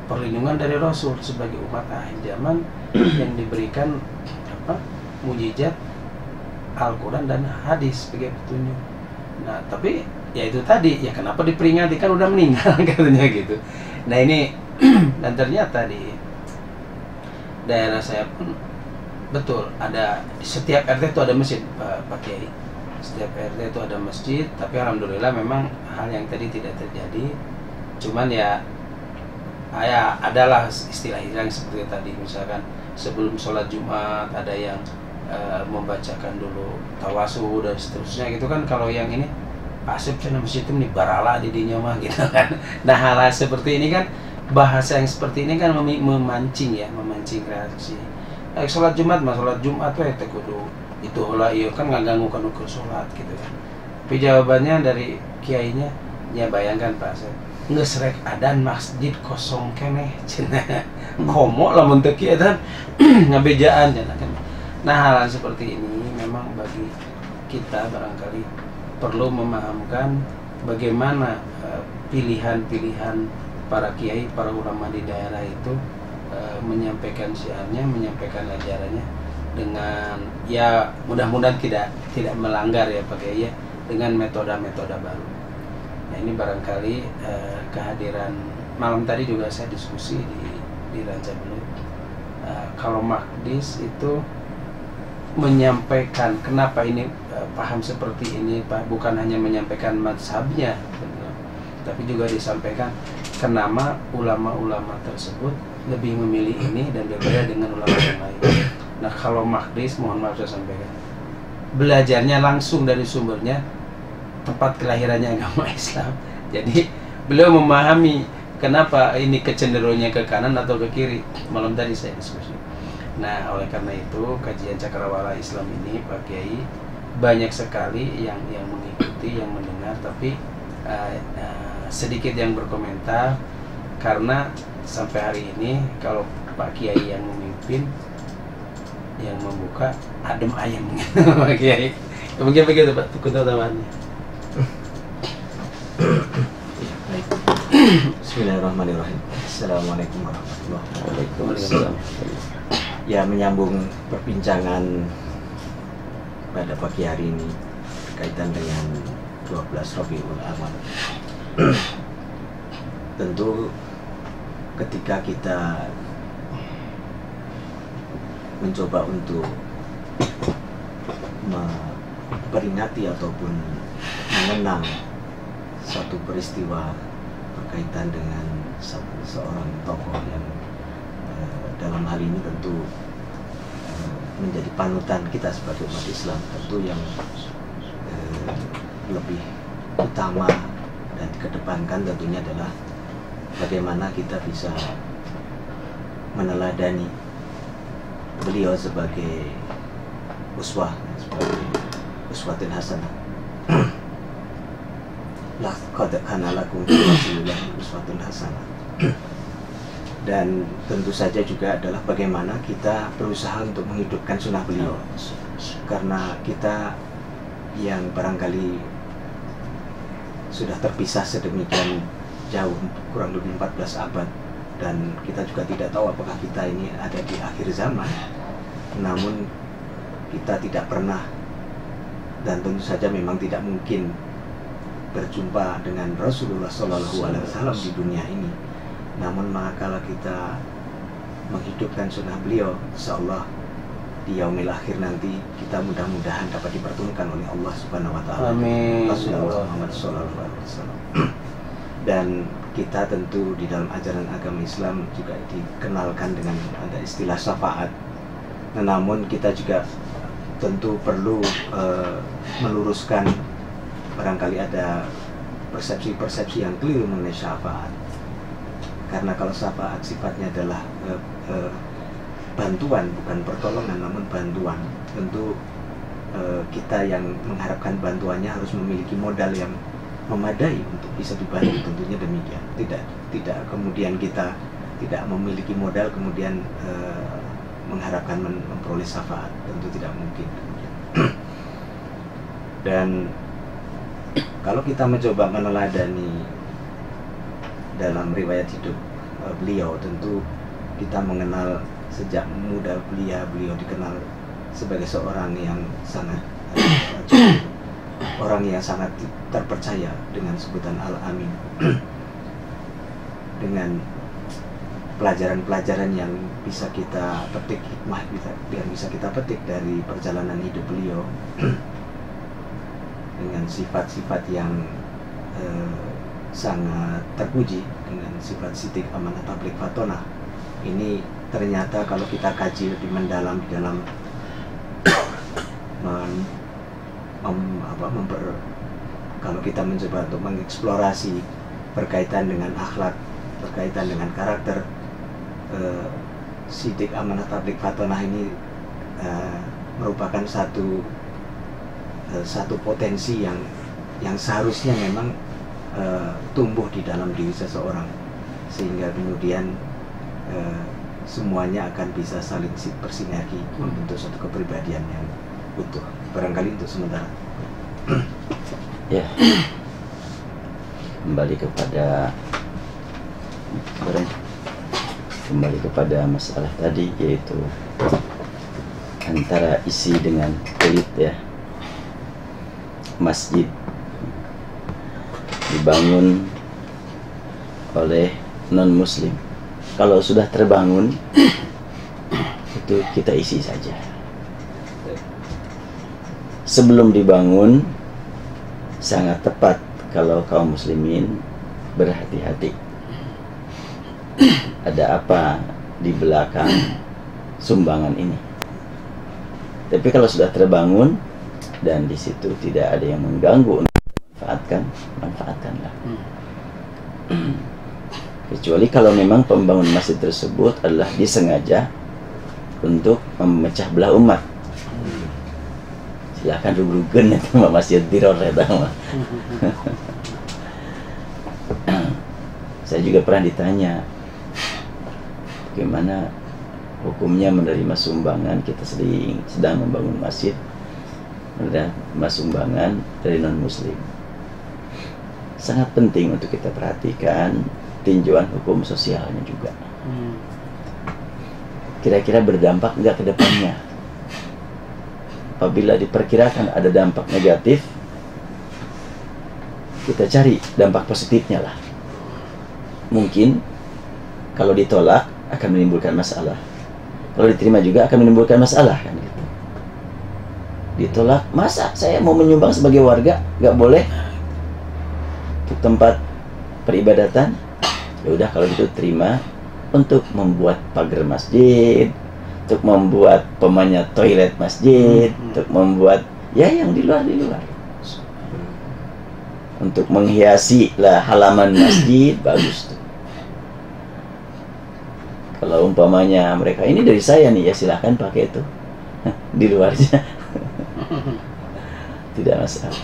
perlindungan dari Rasul sebagai umat akhir zaman yang diberikan mujizat Al-Quran dan hadis sebagai petunjuk. Nah, tapi ya itu tadi, ya kenapa diperingati, kan udah meninggal katanya gitu. Nah ini dan ternyata di daerah saya pun betul ada, di setiap RT itu ada masjid Pak Kiai. Setiap RT itu ada masjid, tapi alhamdulillah memang hal yang tadi tidak terjadi. Cuman ya adalah istilah-istilah seperti tadi, misalkan sebelum sholat Jumat ada yang membacakan dulu tawasul dan seterusnya gitu kan. Kalau yang ini pasif cina masjid itu nih barala didinya mah gitu kan. Nah, hal seperti ini kan, bahasa yang seperti ini kan memancing reaksi. Sholat Jumat mah sholat Jumat tuh teh kudu itu lah, iya kan nggak ganggu kan ukur sholat gitu kan. Tapi jawabannya dari kiainya, ya bayangkan Pak, nggak serek adan masjid kosong keneh cina komo lah untuk kiai dan ngabejaan cina kan. Nah, hal seperti ini memang bagi kita barangkali perlu memahamkan bagaimana pilihan-pilihan para kiai, para ulama di daerah itu menyampaikan syiarnya, menyampaikan ajarannya dengan ya mudah-mudahan tidak melanggar ya Pak Kiai ya, dengan metode-metode baru. Nah, ini barangkali kehadiran malam tadi juga saya diskusi di Ranca Belut. Kalau Mahdis itu menyampaikan kenapa ini paham seperti ini Pak, bukan hanya menyampaikan mazhabnya, tapi juga disampaikan kenapa ulama-ulama tersebut lebih memilih ini dan berbeda dengan ulama yang lain. Nah, kalau Mahdis, mohon maaf saya sampaikan, belajarnya langsung dari sumbernya, tempat kelahirannya agama Islam. Jadi beliau memahami kenapa ini kecenderungannya ke kanan atau ke kiri. Malam tadi saya diskusi. Nah, oleh karena itu kajian Cakrawala Islam ini Pak Kiai banyak sekali yang mengikuti, yang mendengar, tapi sedikit yang berkomentar karena sampai hari ini kalau Pak Kiai yang memimpin, yang membuka adem ayem Pak Kiai. Mungkin begitu Pak keutawaannya. Bismillahirrahmanirrahim. Assalamualaikum warahmatullahi wabarakatuh. Ya, menyambung perbincangan pada pagi hari ini berkaitan dengan 12 Rabiul Awal. Tentu ketika kita mencoba untuk memperingati ataupun mengenang satu peristiwa berkaitan dengan seorang tokoh yang dalam hal ini tentu menjadi panutan kita sebagai umat Islam, tentu yang lebih utama dan dikedepankan tentunya adalah bagaimana kita bisa meneladani beliau sebagai uswah, sebagai uswatul hasanah. Laqad kana lakum fi rasulillahi uswatun hasanah. Dan tentu saja juga adalah bagaimana kita berusaha untuk menghidupkan sunnah beliau, karena kita yang barangkali sudah terpisah sedemikian jauh, kurang lebih 14 abad, dan kita juga tidak tahu apakah kita ini ada di akhir zaman, namun kita tidak pernah dan tentu saja memang tidak mungkin berjumpa dengan Rasulullah SAW di dunia ini. Namun manakala kita menghidupkan sunnah beliau, insyaallah di yaumil akhir nanti kita mudah-mudahan dapat dipertemukan oleh Allah Subhanahu wa taala. Amin. Rasulullah Muhammad sallallahu alaihi wasallam. Dan kita tentu di dalam ajaran agama Islam juga dikenalkan dengan ada istilah syafaat. Namun kita juga tentu perlu meluruskan barangkali ada persepsi-persepsi yang keliru mengenai syafaat. Karena kalau syafaat sifatnya adalah bantuan, bukan pertolongan, namun bantuan. Tentu kita yang mengharapkan bantuannya harus memiliki modal yang memadai untuk bisa dibantu, tentunya demikian. Tidak kemudian kita tidak memiliki modal kemudian mengharapkan memperoleh syafaat, tentu tidak mungkin. Dan kalau kita mencoba meneladani dalam riwayat hidup beliau, tentu kita mengenal sejak muda beliau dikenal sebagai seorang yang sangat orang yang sangat terpercaya dengan sebutan Al-Amin. Dengan pelajaran-pelajaran yang bisa kita petik, hikmah yang bisa kita petik dari perjalanan hidup beliau, dengan sifat-sifat yang sangat terpuji, dengan sifat sidik amanah tabligh fatonah. Ini ternyata kalau kita kaji lebih mendalam di dalam kalau kita mencoba untuk mengeksplorasi berkaitan dengan akhlak, berkaitan dengan karakter sidik amanah tabligh fatonah ini merupakan satu potensi yang seharusnya memang tumbuh di dalam diri seseorang, sehingga kemudian semuanya akan bisa saling bersinergi membentuk suatu kepribadian yang utuh. Barangkali untuk sementara. Ya, kembali kepada masalah tadi, yaitu antara isi dengan kulit, ya. Masjid dibangun oleh non-muslim, kalau sudah terbangun itu kita isi saja. Sebelum dibangun sangat tepat kalau kaum muslimin berhati-hati. Ada apa di belakang sumbangan ini? Tapi kalau sudah terbangun dan di situ tidak ada yang mengganggu, manfaatkanlah. Kecuali kalau memang pembangunan masjid tersebut adalah disengaja untuk memecah belah umat. Silahkan rugukan itu masjid teror itu. Saya juga pernah ditanya bagaimana hukumnya menerima sumbangan. Kita sedang membangun masjid, menerima sumbangan dari non-muslim. Sangat penting untuk kita perhatikan tinjauan hukum sosialnya juga. Kira-kira berdampak enggak ke depannya? Apabila diperkirakan ada dampak negatif, kita cari dampak positifnya lah. Mungkin kalau ditolak akan menimbulkan masalah, kalau diterima juga akan menimbulkan masalah, kan gitu. Ditolak, masa saya mau menyumbang sebagai warga nggak boleh untuk tempat peribadatan? Ya udah, kalau gitu terima untuk membuat pagar masjid, untuk membuat toilet masjid, untuk membuat ya yang di luar. untuk menghiasi lah halaman masjid, bagus tuh. Kalau umpamanya mereka ini dari saya nih, ya silahkan pakai itu di luarnya. Tidak masalah.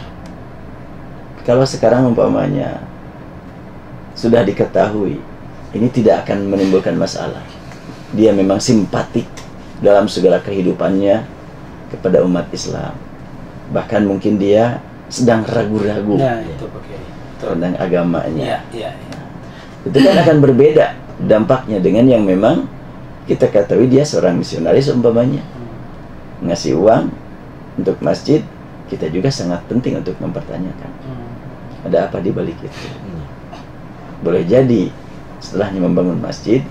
Kalau sekarang umpamanya sudah diketahui ini tidak akan menimbulkan masalah, dia memang simpatik dalam segala kehidupannya kepada umat Islam, bahkan mungkin dia sedang ragu-ragu tentang agamanya, itu kan akan berbeda dampaknya dengan yang memang kita ketahui dia seorang misionaris umpamanya, ngasih uang untuk masjid. Kita juga sangat penting untuk mempertanyakan ada apa di balik itu. Boleh jadi setelahnya membangun masjid,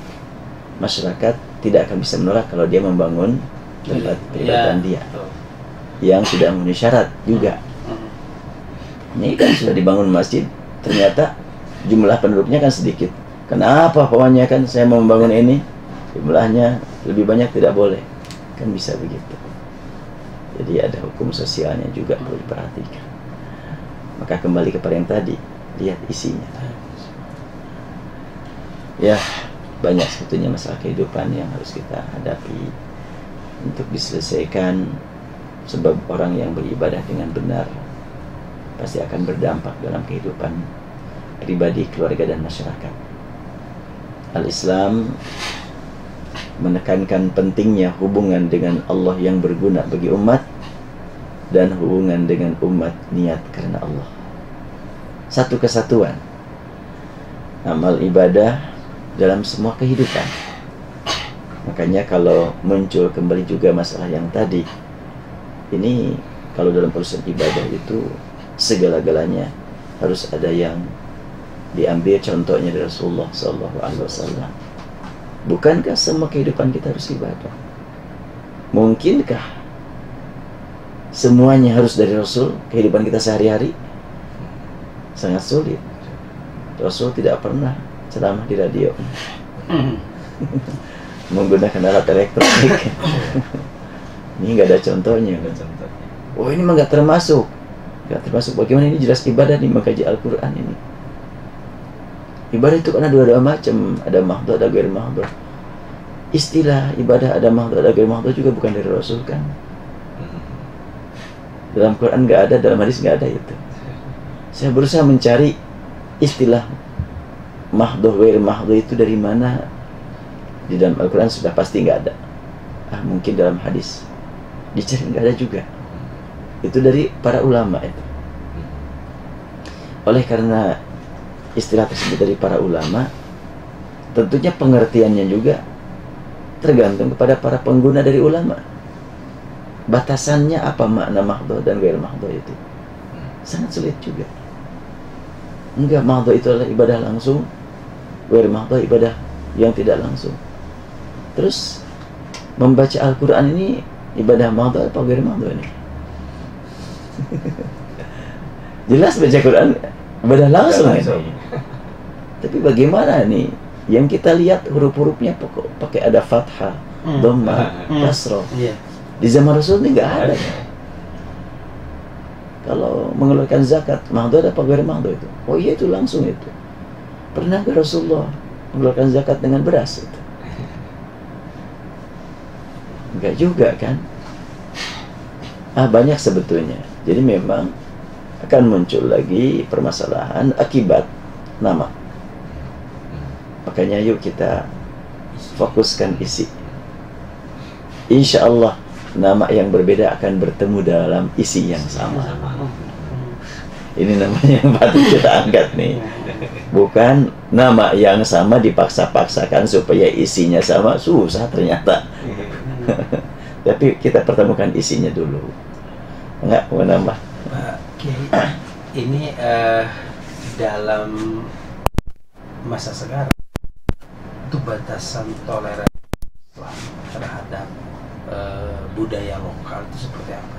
masyarakat tidak akan bisa menolak kalau dia membangun tempat peribadahan dia yang sudah memenuhi syarat juga. Ini kan sudah dibangun masjid, ternyata jumlah penduduknya kan sedikit. Kenapa pokoknya kan saya mau membangun ini, jumlahnya lebih banyak, tidak boleh. Kan bisa begitu. Jadi ada hukum sosialnya juga perlu diperhatikan. Maka kembali kepada yang tadi, lihat isinya. Ya, banyak sebetulnya masalah kehidupan yang harus kita hadapi untuk diselesaikan. Sebab orang yang beribadah dengan benar pasti akan berdampak dalam kehidupan pribadi, keluarga, dan masyarakat. Al-Islam menekankan pentingnya hubungan dengan Allah yang berguna bagi umat dan hubungan dengan umat niat karena Allah. Satu kesatuan amal ibadah dalam semua kehidupan. Makanya kalau muncul kembali juga masalah yang tadi, ini kalau dalam urusan ibadah itu segala-galanya harus ada yang diambil contohnya dari Rasulullah SAW. Bukankah semua kehidupan kita harus ibadah? Mungkinkah semuanya harus dari Rasul, kehidupan kita sehari-hari? Sangat sulit. Rasul tidak pernah ceramah di radio, menggunakan alat elektronik. Ini nggak ada contohnya. Oh, ini mah nggak termasuk. Nggak termasuk. Bagaimana ini jelas ibadah nih, mengkaji Al-Quran ini. Ibadah itu kan ada dua macam, ada mahdhu, ada ghair mahdhu. Istilah ibadah ada mahdhu, ada ghair mahdhu juga bukan dari Rasul kan. Dalam Quran nggak ada, dalam hadis nggak ada itu. Saya berusaha mencari istilah mahdhu, ghair mahdhu itu dari mana. Di dalam Al-Quran sudah pasti nggak ada. Mungkin dalam hadis dicari nggak ada juga. Itu dari para ulama itu. Oleh karena istilah tersebut dari para ulama, tentunya pengertiannya juga tergantung kepada para pengguna dari ulama. Batasannya apa makna mahdhu dan ghair mahdhu itu sangat sulit juga. Enggak, mahdhu itu adalah ibadah langsung, ghair mahdhu ibadah yang tidak langsung. Terus membaca Al-Quran ini ibadah mahdhu apa ghair mahdhu ini? Jelas baca Quran ibadah langsung ini. Tapi bagaimana nih? Yang kita lihat huruf-hurufnya pakai ada fathah, dhammah, kasrah. Di zaman Rasul ini nggak ada. Kalau mengeluarkan zakat, mahdhu ada apa ghair mahdhu itu? Oh iya, itu langsung itu. Pernah nggak Rasulullah mengeluarkan zakat dengan beras itu? Enggak juga kan? Banyak sebetulnya. Jadi memang akan muncul lagi permasalahan akibat nama. Makanya yuk kita fokuskan isi. Insya Allah nama yang berbeda akan bertemu dalam isi yang sama. Ini namanya yang patut kita angkat nih. Bukan nama yang sama dipaksa-paksakan supaya isinya sama, susah ternyata. Tapi kita pertemukan isinya dulu. Enggak mau nambah. Ini dalam masa sekarang itu batasan toleransi Islam terhadap budaya lokal itu seperti apa?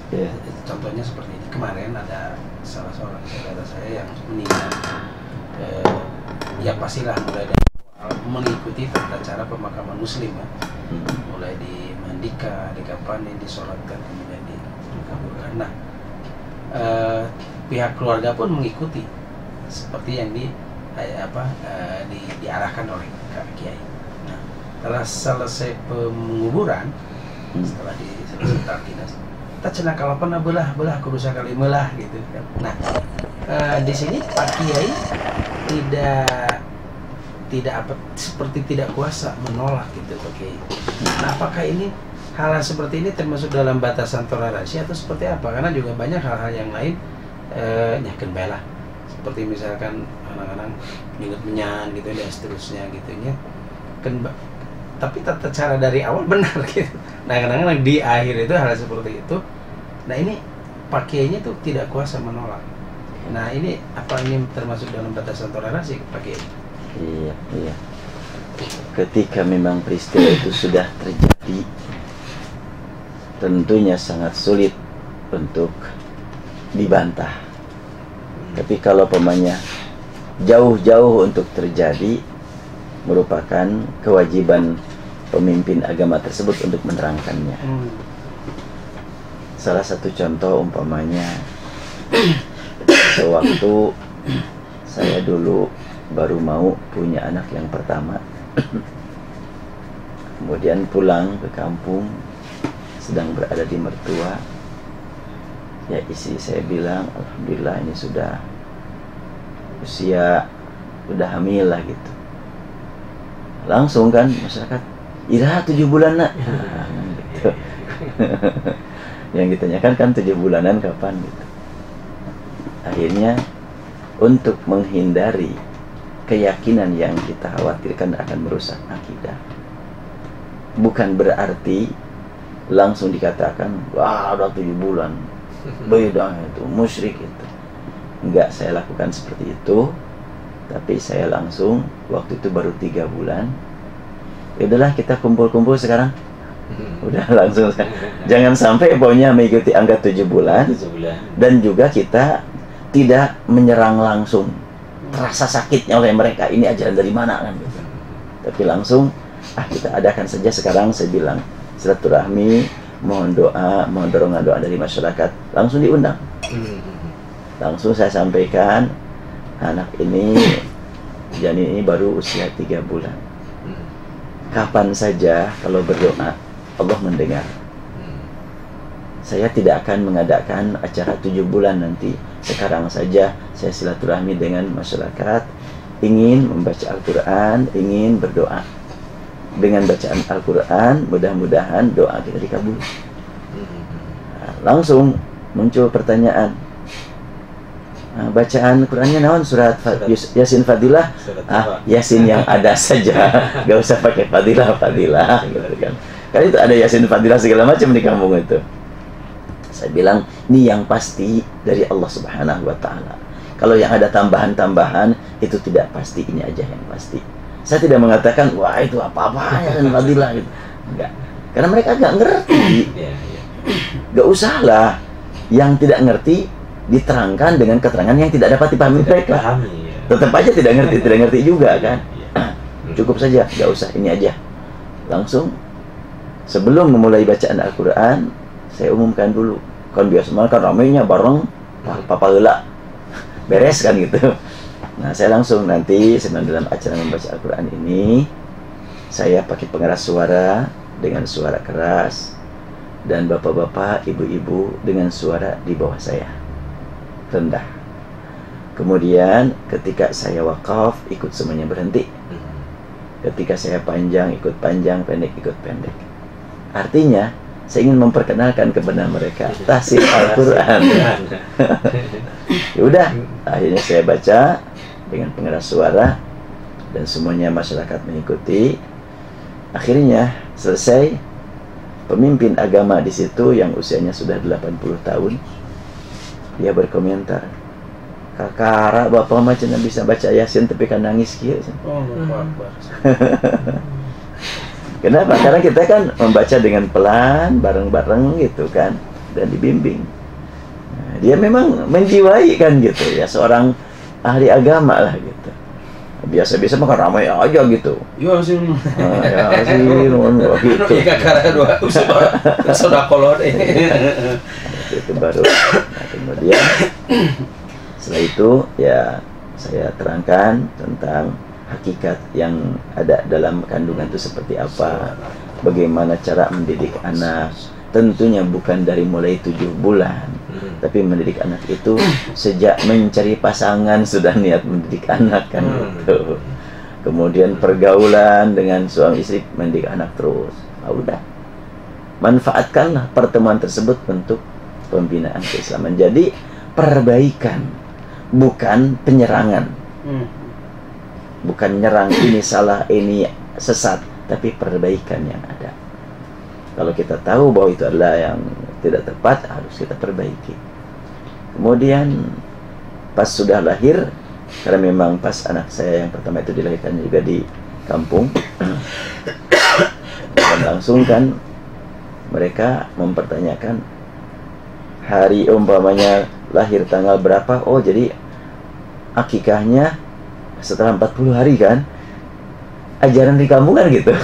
Yeah. Contohnya seperti ini. Kemarin ada salah seorang saudara saya yang meninggal. Ya pastilah mulai dari awal mengikuti tata cara pemakaman Muslim ya. Mulai dimandikan, dikapanin, disolatkan, kemudian dikaburkan. Nah, pihak keluarga pun mengikuti seperti yang diarahkan oleh Kak Kiai. Nah, setelah selesai penguburan, setelah selesai talqinas, kita cenah kalapan belah kudu sakali melah gitu kan. Nah, di sini Pak Kiai tidak seperti tidak kuasa menolak gitu Pak Kiai. Nah, apakah ini hal seperti ini termasuk dalam batasan toleransi atau seperti apa? Karena juga banyak hal-hal yang lain nyakin belah, seperti misalkan anak-anak nyugut menyan gitu dan seterusnya gitu ya. Tapi tata cara dari awal benar gitu. Nah, kadang-kadang di akhir itu hal seperti itu. Nah, ini Pak Kiainya tuh tidak kuasa menolak. Nah, ini apa ini termasuk dalam batasan toleransi Pak Kiai? Iya. Ketika memang peristiwa itu sudah terjadi, tentunya sangat sulit untuk dibantah. Tapi kalau pemanya jauh-jauh untuk terjadi, merupakan kewajiban pemimpin agama tersebut untuk menerangkannya. Salah satu contoh umpamanya, sewaktu saya dulu baru mau punya anak yang pertama, kemudian pulang ke kampung, sedang berada di mertua, ya istri saya bilang, alhamdulillah ini sudah usia, udah hamil lah gitu. Langsung kan masyarakat, Ira 7 bulan nak, gitu. Yang ditanyakan kan 7 bulanan kapan gitu. Akhirnya untuk menghindari keyakinan yang kita khawatirkan akan merusak akidah, bukan berarti langsung dikatakan, wah udah 7 bulan beda itu, musyrik itu. Enggak saya lakukan seperti itu. Tapi saya langsung, waktu itu baru 3 bulan, ya udahlah kita kumpul-kumpul sekarang. Udah langsung, jangan sampai pokoknya mengikuti angka 7 bulan. Dan juga kita tidak menyerang langsung, terasa sakitnya oleh mereka, ini ajaran dari mana kan gitu. Tapi langsung, kita adakan saja sekarang. Saya bilang silaturahmi, mohon doa, mohon dorongan doa dari masyarakat, langsung diundang. Langsung saya sampaikan, anak ini, Jani ini baru usia 3 bulan. Kapan saja kalau berdoa, Allah mendengar. Saya tidak akan mengadakan acara 7 bulan nanti. Sekarang saja saya silaturahmi dengan masyarakat, ingin membaca Al-Quran, ingin berdoa. Dengan bacaan Al-Quran, mudah-mudahan doa kita dikabul. Langsung muncul pertanyaan, bacaan Qurannya naon, surat Yasin Fadilah? Yasin yang ada saja, gak usah pakai Fadilah gitu kan. Karena itu ada Yasin Fadilah segala macam di kampung itu. Saya bilang, ini yang pasti dari Allah Subhanahu wa Ta'ala. Kalau yang ada tambahan-tambahan, itu tidak pasti, ini aja yang pasti. Saya tidak mengatakan, wah itu apa-apanya Yasin Fadilah gitu. Enggak. Karena mereka gak ngerti. Gak usahlah yang tidak ngerti diterangkan dengan keterangan yang tidak dapat dipahami mereka. Tetap aja tidak ngerti juga kan. Cukup saja, gak usah, ini aja. Langsung sebelum memulai bacaan Al-Quran, saya umumkan dulu. Kan biasa kan ramainya bareng, papa heula beres kan gitu. Nah, saya langsung nanti dalam acara membaca Al-Quran ini, saya pakai pengeras suara dengan suara keras, dan bapak-bapak, ibu-ibu dengan suara di bawah saya rendah. Kemudian ketika saya wakaf, ikut semuanya berhenti. Ketika saya panjang, ikut panjang, pendek, ikut pendek. Artinya saya ingin memperkenalkan kepada mereka tafsir Al-Quran. Ya udah, akhirnya saya baca dengan pengeras suara dan semuanya masyarakat mengikuti. Akhirnya selesai. Pemimpin agama di situ yang usianya sudah 80 tahun, dia berkomentar, kakara bapak macam bisa baca Yasin tapi kan nangis kia. Kenapa? Karena kita kan membaca dengan pelan, bareng-bareng gitu kan, dan dibimbing. Nah, dia memang menjiwai kan gitu ya, seorang ahli agama lah gitu. Biasa-biasa mah ramai aja gitu. Ya sih. Ya sih, gitu. Ya kakara dua sudah kolot. Itu baru. Nah, kemudian setelah itu ya saya terangkan tentang hakikat yang ada dalam kandungan itu seperti apa, bagaimana cara mendidik anak. Tentunya bukan dari mulai 7 bulan, tapi mendidik anak itu sejak mencari pasangan sudah niat mendidik anak kan gitu. Kemudian pergaulan dengan suami istri, mendidik anak terus. Nah, udah, manfaatkanlah pertemuan tersebut untuk pembinaan keislaman. Jadi perbaikan, bukan penyerangan. Bukan nyerang ini salah, ini sesat, tapi perbaikan yang ada. Kalau kita tahu bahwa itu adalah yang tidak tepat, harus kita perbaiki. Kemudian pas sudah lahir, karena memang pas anak saya yang pertama itu dilahirkan juga di kampung, dan langsung kan mereka mempertanyakan hari umpamanya lahir tanggal berapa. Oh, jadi akikahnya setelah 40 hari kan, ajaran di kampung kan gitu.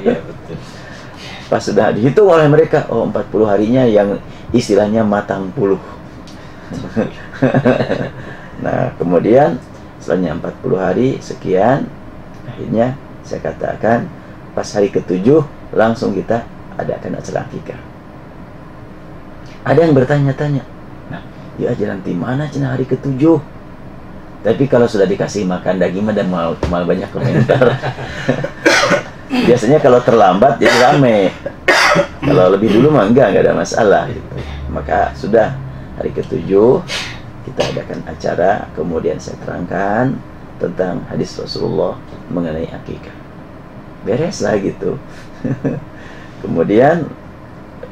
Iya, betul. Pas sudah dihitung oleh mereka, oh 40 harinya yang istilahnya matang puluh. Nah kemudian setelahnya 40 hari sekian, akhirnya saya katakan pas hari ke-7 langsung kita adakan acara akikah. Ada yang bertanya-tanya, nah ya ajaran di mana cina hari ke-7? Tapi kalau sudah dikasih makan daging dan mal banyak komentar. Biasanya kalau terlambat jadi rame. Kalau lebih dulu mah enggak ada masalah gitu. Maka sudah hari ke-7 kita adakan acara, kemudian saya terangkan tentang hadis Rasulullah mengenai akikah. Beres lah gitu. Kemudian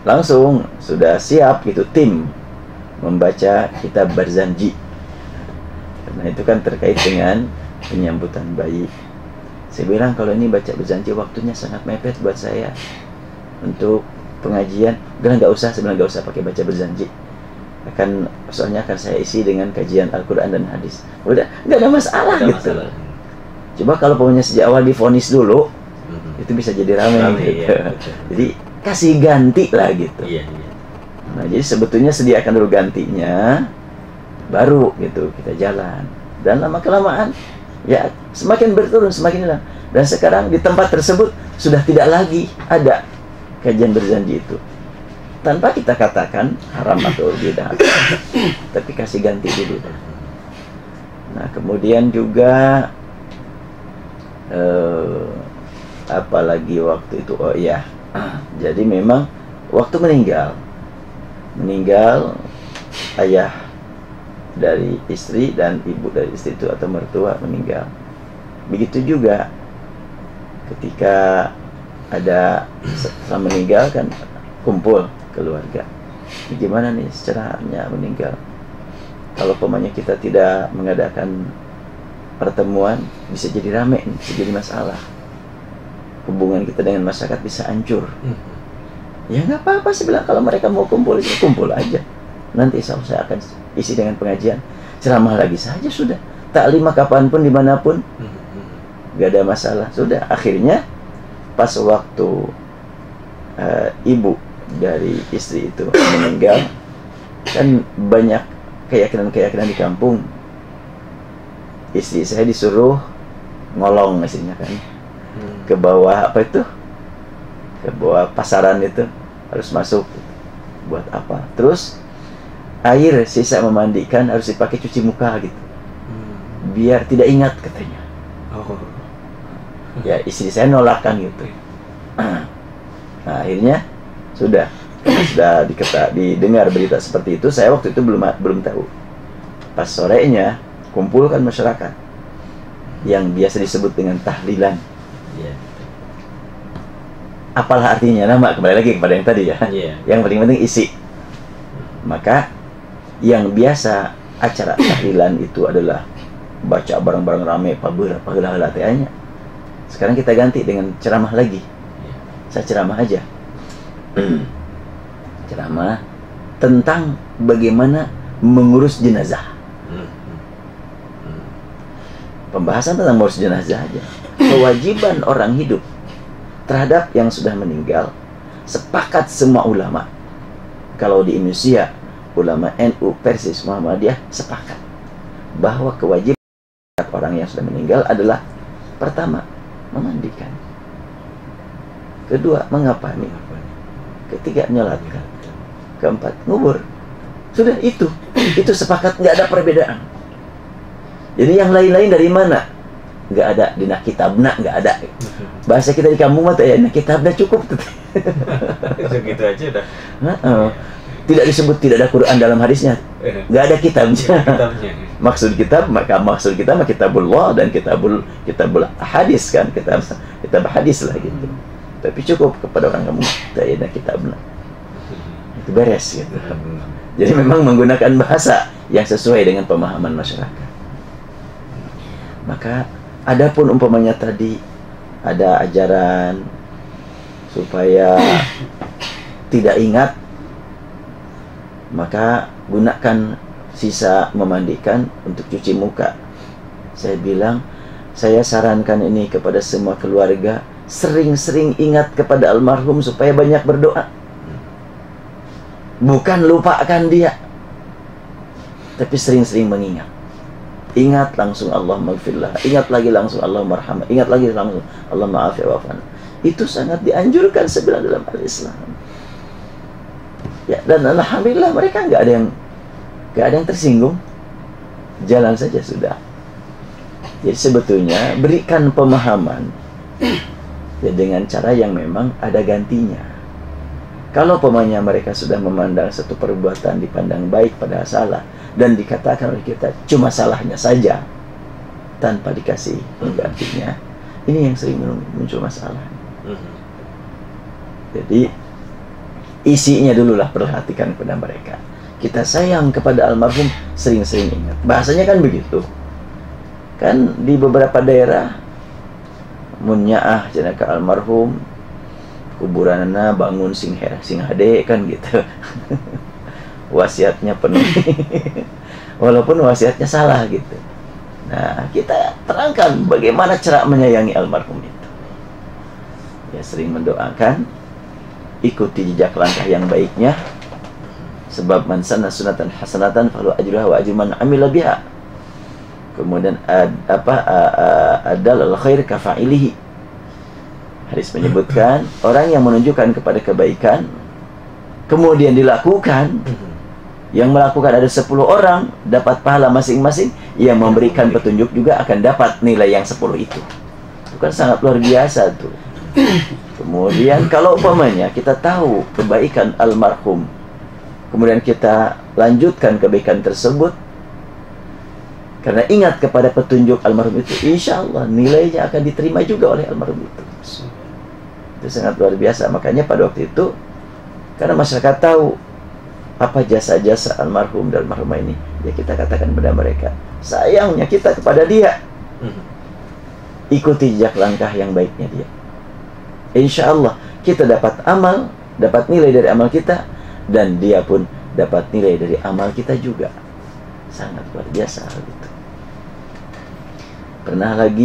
langsung sudah siap gitu tim membaca kitab Barzanji. Karena itu kan terkait dengan penyambutan bayi. Saya bilang kalau ini baca Barzanji waktunya sangat mepet buat saya untuk pengajian. Bilang nggak usah, sebenarnya nggak usah pakai baca Barzanji. Soalnya akan saya isi dengan kajian Al-Quran dan hadis. Udah, nggak ada masalah gitu. Coba kalau pokoknya sejak awal divonis dulu, itu bisa jadi ramai gitu. Ya, jadi kasih ganti lah gitu. Iya, iya. Nah, jadi sebetulnya sediakan dulu gantinya, baru gitu kita jalan. Dan lama-kelamaan ya semakin berturun, semakin hilang. Dan sekarang di tempat tersebut sudah tidak lagi ada kajian Barzanji itu. Tanpa kita katakan haram atau bid'ah, tapi kasih ganti dulu. Nah kemudian juga apalagi waktu itu, oh iya, jadi memang waktu meninggal ayah dari istri dan ibu dari istri itu atau mertua meninggal. Begitu juga ketika ada setelah meninggal kan kumpul keluarga. Ini gimana nih secaranya meninggal? Kalau pemanya kita tidak mengadakan pertemuan, bisa jadi rame, bisa jadi masalah. Hubungan kita dengan masyarakat bisa hancur. Ya nggak apa-apa sih bilang, kalau mereka mau kumpul, ya kumpul aja. Nanti saya akan isi dengan pengajian, ceramah lagi saja sudah. Taklimah kapanpun dimanapun, nggak ada masalah. Sudah akhirnya pas waktu ibu dari istri itu meninggal, kan banyak keyakinan di kampung. Istri saya disuruh ngolong isinya kan, ke bawah apa itu, ke bawah pasaran itu harus masuk. Buat apa? Terus air sisa memandikan harus dipakai cuci muka gitu, biar tidak ingat katanya. Ya istri saya nolakkan gitu. Nah akhirnya sudah didengar berita seperti itu. Saya waktu itu belum tahu. Pas sorenya kumpulkan masyarakat yang biasa disebut dengan tahlilan. Apalah artinya nama, kembali lagi kepada yang tadi ya. Yang penting isi. Maka yang biasa acara tahlilan itu adalah baca bareng-bareng rame pagelah latihnya. Sekarang kita ganti dengan ceramah lagi. Saya ceramah aja. Ceramah tentang bagaimana mengurus jenazah. Pembahasan tentang mengurus jenazah aja. Kewajiban orang hidup terhadap yang sudah meninggal, sepakat semua ulama. Kalau di Indonesia, ulama NU, Persis, Muhammadiyah sepakat. bahwa kewajiban orang yang sudah meninggal adalah pertama, memandikan, kedua, mengapani, ketiga, menyolatkan, keempat, ngubur. Sudah itu sepakat, nggak ada perbedaan. Jadi yang lain-lain dari mana? Nggak ada, di kitabna nggak ada. Bahasa kita di kampung mah ya, kitabna cukup. Segitu aja dah. Tidak disebut, tidak ada Quran dalam hadisnya, nggak ada kitabnya. Maksud kita mah kitabullah dan kitabul hadis kan, kitab hadis lah gitu. Tapi cukup kepada orang kamu, ya kitabna. Itu beres gitu. Jadi memang menggunakan bahasa yang sesuai dengan pemahaman masyarakat. Maka adapun umpamanya tadi ada ajaran supaya tidak ingat, maka gunakan sisa memandikan untuk cuci muka. Saya bilang, saya sarankan ini kepada semua keluarga, sering-sering ingat kepada almarhum supaya banyak berdoa. Bukan lupakan dia, tapi sering-sering mengingat. Ingat langsung Allah maghfirlah, ingat lagi langsung Allah marhamah, ingat lagi langsung Allah ma'afi wa'afan. Itu sangat dianjurkan sebenarnya dalam al-Islam. Ya, dan alhamdulillah mereka nggak ada yang tersinggung. Jalan saja sudah. Jadi sebetulnya berikan pemahaman ya, dengan cara yang memang ada gantinya. Kalau pemahamannya mereka sudah memandang satu perbuatan dipandang baik padahal salah, dan dikatakan oleh kita cuma salahnya saja tanpa dikasih penggantinya, ini yang sering muncul masalah. Jadi isinya dululah perhatikan kepada mereka. Kita sayang kepada almarhum, sering-sering ingat. Bahasanya kan begitu. Kan di beberapa daerah munyaah jenaka almarhum, kuburanana bangun sing hade kan gitu. Wasiatnya penuh. Walaupun wasiatnya salah gitu. Nah, kita terangkan bagaimana cara menyayangi almarhum itu. Ya, sering mendoakan, ikuti jejak langkah yang baiknya. Sebab man sanna sunatan hasanatan falahu ajruha wa ajru man amila biha. Kemudian adal al-khair kafa'ilihi. Hadis menyebutkan orang yang menunjukkan kepada kebaikan kemudian dilakukan, yang melakukan ada 10 orang dapat pahala masing-masing, yang memberikan petunjuk juga akan dapat nilai yang 10 itu. Itu kan sangat luar biasa tuh. Kemudian kalau umpamanya kita tahu kebaikan almarhum, kemudian kita lanjutkan kebaikan tersebut karena ingat kepada petunjuk almarhum itu, insya Allah nilainya akan diterima juga oleh almarhum itu. Itu sangat luar biasa. Makanya pada waktu itu, karena masyarakat tahu apa jasa-jasa almarhum dan almarhumah ini, ya kita katakan kepada mereka, sayangnya kita kepada dia, ikuti jejak langkah yang baiknya dia. Insya Allah kita dapat amal, dapat nilai dari amal kita, dan dia pun dapat nilai dari amal kita juga. Sangat luar biasa hal itu. Pernah lagi